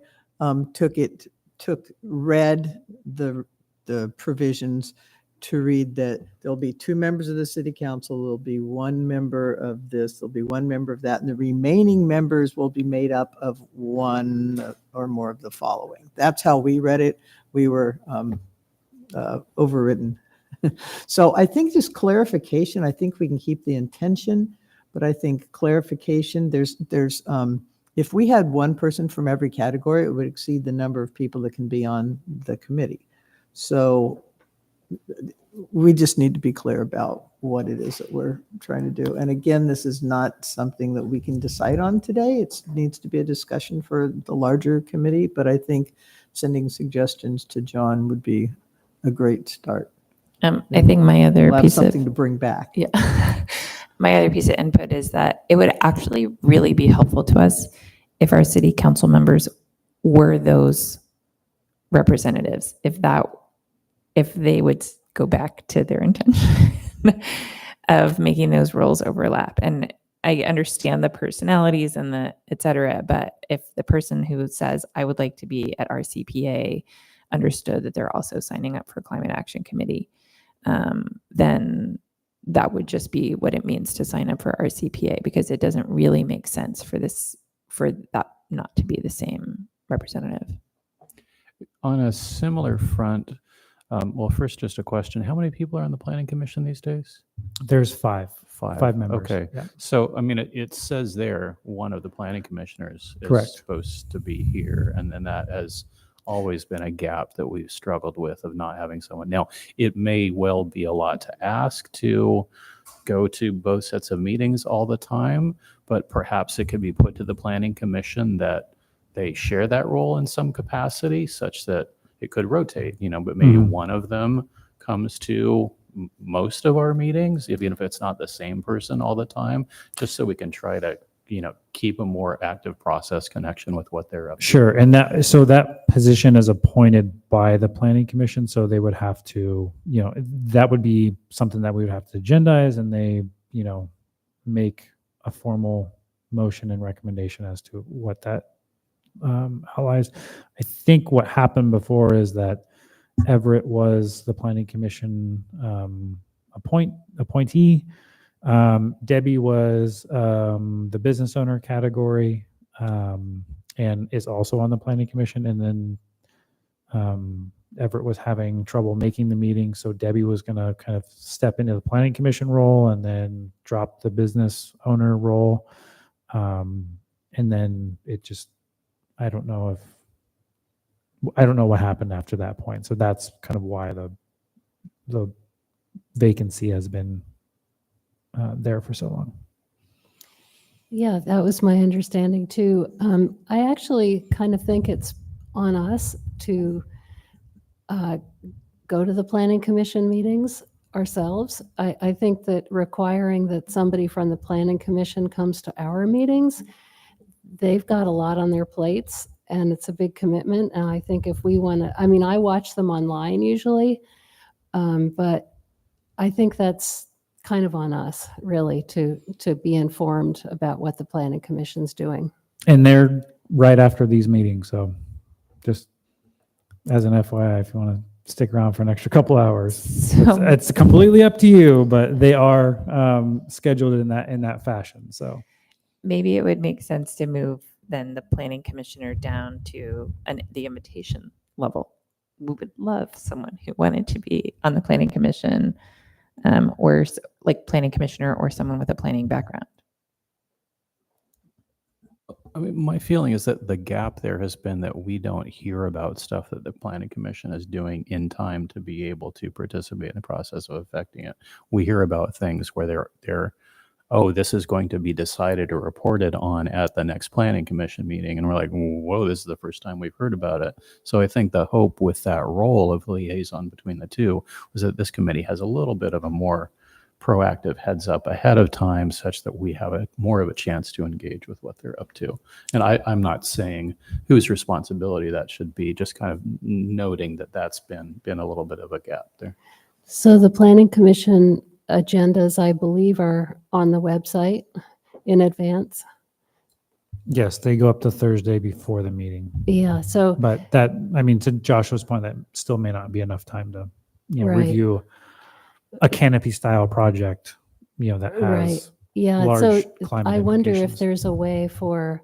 read the provisions to read that there'll be 2 members of the city council, there'll be 1 member of this, there'll be 1 member of that, and the remaining members will be made up of 1 or more of the following. That's how we read it. We were overridden. So I think just clarification, I think we can keep the intention, but I think clarification, there's if we had 1 person from every category, it would exceed the number of people that can be on the committee. So we just need to be clear about what it is that we're trying to do. And again, this is not something that we can decide on today. It needs to be a discussion for the larger committee, but I think sending suggestions to John would be a great start. I think my other We'll piece have of something to bring back. Yeah. My other piece of input is that it would actually really be helpful to us if our city council members were those representatives, if they would go back to their intention. of making those roles overlap. And I understand the personalities and the et cetera, but if the person who says, I would like to be at RCPA understood that they're also signing up for Climate Action Committee, then that would just be what it means to sign up for RCPA, because it doesn't really make sense for that not to be the same representative. On a similar front, well, first, just a question. How many people are on the Planning Commission these days? There's five Five. members. Okay. Yeah. So, I mean, it says there, one of the planning commissioners is Correct. supposed to be here. And then that has always been a gap that we've struggled with of not having someone. Now, it may well be a lot to ask to go to both sets of meetings all the time, but perhaps it could be put to the planning commission that they share that role in some capacity such that it could rotate, but maybe one of them comes to most of our meetings, even if it's not the same person all the time, just so we can try to, keep a more active process connection with what they're up to. Sure. And that position is appointed by the planning commission. So they would have to, that would be something that we would have to agendize, and they, make a formal motion and recommendation as to what that allies. I think what happened before is that Everett was the planning commission appointee. Debbie was the business owner category, and is also on the planning commission. And then Everett was having trouble making the meeting, so Debbie was going to kind of step into the planning commission role and then drop the business owner role. And then it just, I don't know what happened after that point. So that's kind of why the vacancy has been there for so long. Yeah, that was my understanding too. I actually kind of think it's on us to go to the planning commission meetings ourselves. I think that requiring that somebody from the planning commission comes to our meetings, they've got a lot on their plates and it's a big commitment. And I think if we want to, I watch them online usually, but I think that's kind of on us really to be informed about what the planning commission's doing. And they're right after these meetings. So just as an FYI, if you want to stick around for an extra couple hours, So it's completely up to you, but they are scheduled in that fashion. So maybe it would make sense to move then the planning commissioner down to the invitation level. We would love someone who wanted to be on the planning commission, or like planning commissioner or someone with a planning background. I mean, my feeling is that the gap there has been that we don't hear about stuff that the planning commission is doing in time to be able to participate in the process of affecting it. We hear about things where they're oh, this is going to be decided or reported on at the next planning commission meeting. And we're like, whoa, this is the first time we've heard about it. So I think the hope with that role of liaison between the two was that this committee has a little bit of a more proactive heads up ahead of time, such that we have more of a chance to engage with what they're up to. And I'm not saying whose responsibility that should be, just kind of noting that that's been a little bit of a gap there. So the planning commission agendas, I believe, are on the website in advance. yes, they go up to Thursday before the meeting. Yeah, so But that, to Joshua's point, that still may not be enough time to, Right. review a canopy style project, that Right. has yeah, large so climate I wonder if implications. there's a way for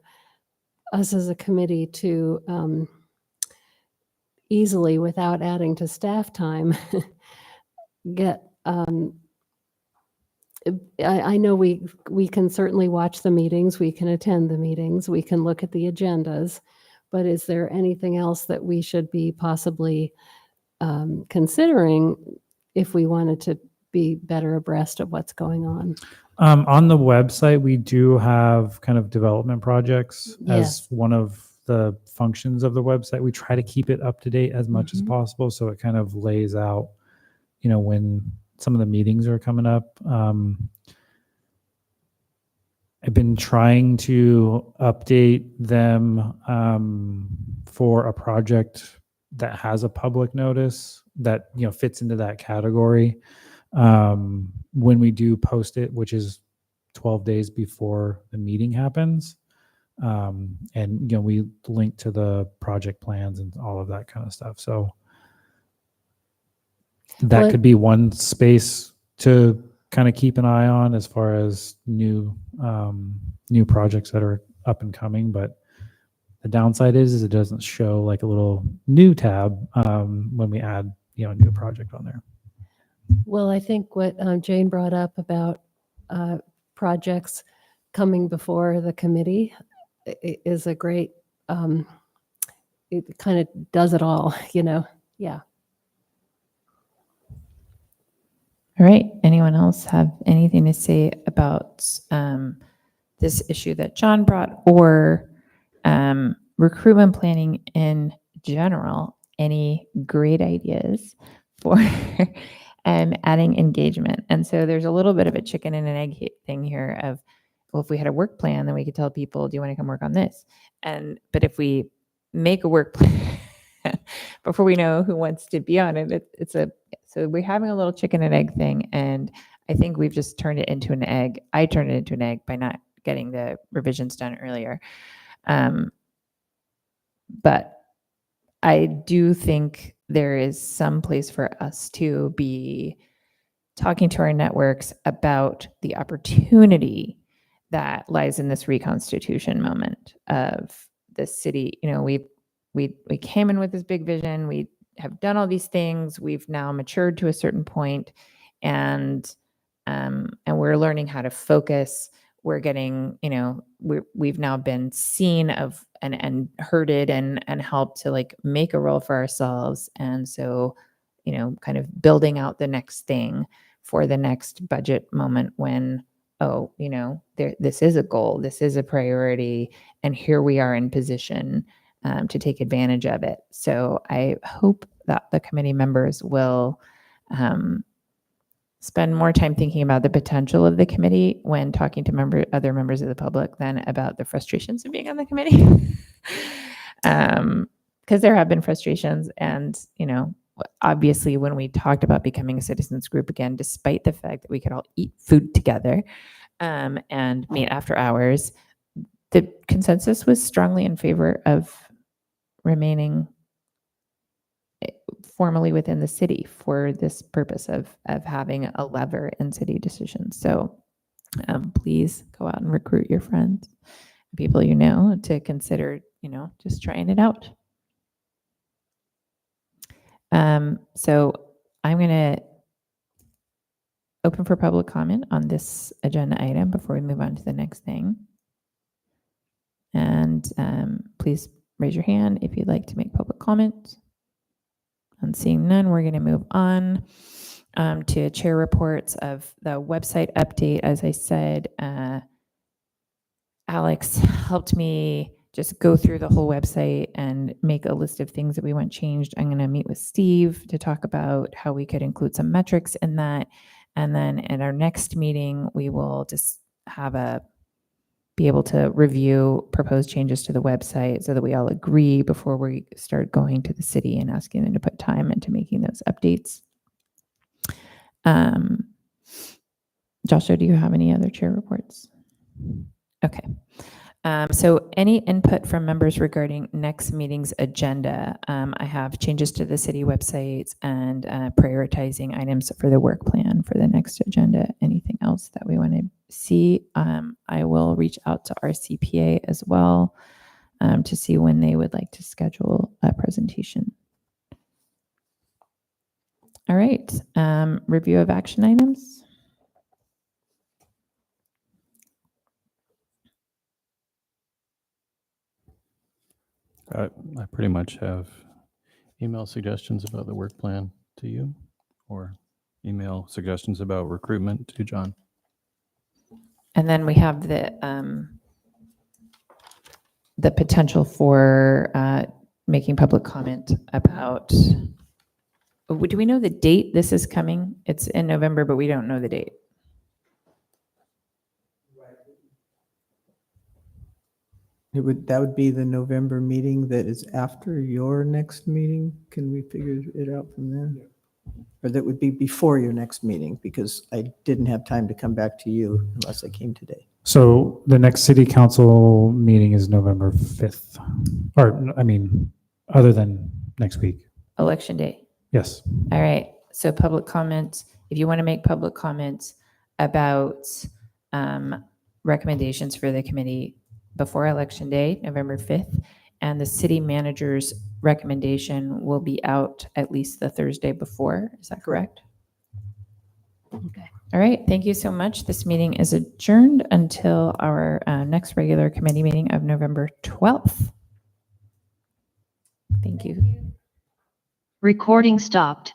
us as a committee to easily, without adding to staff time, get I know we can certainly watch the meetings, we can attend the meetings, we can look at the agendas, but is there anything else that we should be possibly considering if we wanted to be better abreast of what's going on? On the website, we do have kind of development projects as Yes. one of the functions of the website. We try to keep it up to date as much as Mhm. possible, so it kind of lays out, when some of the meetings are coming up. I've been trying to update them for a project that has a public notice that fits into that category. when we do post it, which is 12 days before the meeting happens. And, we link to the project plans and all of that kind of stuff. So that Well, could be one space to kind of keep an eye on as far as new projects that are up and coming. But the downside is it doesn't show like a little new tab when we add, a new project on there. Well, I think what Jane brought up about projects coming before the committee is a great, it kind of does it all, Yeah. All right. Anyone else have anything to say about this issue that John brought, or recruitment planning in general? Any great ideas for adding engagement? And so there's a little bit of a chicken and an egg thing here of, well, if we had a work plan, then we could tell people, do you want to come work on this? But if we make a work plan before we know who wants to be on it, so we're having a little chicken and egg thing. And I think we've just turned it into an egg. I turned it into an egg by not getting the revisions done earlier. But I do think there is some place for us to be talking to our networks about the opportunity that lies in this reconstitution moment of the city. We came in with this big vision. We have done all these things. We've now matured to a certain point, and we're learning how to focus. We're getting, we've now been seen and herded and helped to like make a role for ourselves. And so, kind of building out the next thing for the next budget moment when, this is a goal, this is a priority, and here we are in position to take advantage of it. So I hope that the committee members will spend more time thinking about the potential of the committee when talking to other members of the public than about the frustrations of being on the committee. Because there have been frustrations, and obviously when we talked about becoming a citizens group again, despite the fact that we could all eat food together and meet after hours, the consensus was strongly in favor of remaining formally within the city for this purpose of having a lever in city decisions. So please go out and recruit your friends, people to consider, just trying it out. So I'm going to open for public comment on this agenda item before we move on to the next thing. And please raise your hand if you'd like to make public comment. And seeing none, we're going to move on to chair reports of the website update. As I said, Alex helped me just go through the whole website and make a list of things that we want changed. I'm going to meet with Steve to talk about how we could include some metrics in that. And then in our next meeting, we will just be able to review proposed changes to the website so that we all agree before we start going to the city and asking them to put time into making those updates. Joshua, do you have any other chair reports? Okay. So any input from members regarding next meeting's agenda? I have changes to the city websites and prioritizing items for the work plan for the next agenda. Anything else that we want to see? I will reach out to our CPA as well to see when they would like to schedule a presentation. All right. Review of action items. I pretty much have email suggestions about the work plan to you, or email suggestions about recruitment to John. And then we have the potential for making public comment about, do we know the date this is coming? It's in November, but we don't know the date. That would be the November meeting that is after your next meeting. Can we figure it out from there? Or that would be before your next meeting, because I didn't have time to come back to you unless I came today. So the next city council meeting is November 5th. Or, I mean, other than next week. Election day. Yes. All right. So public comment, if you want to make public comments about recommendations for the committee before election day, November 5th, and the city manager's recommendation will be out at least the Thursday before. Is that correct? Okay. All right. Thank you so much. This meeting is adjourned until our next regular committee meeting of November 12th. Thank you. Recording stopped.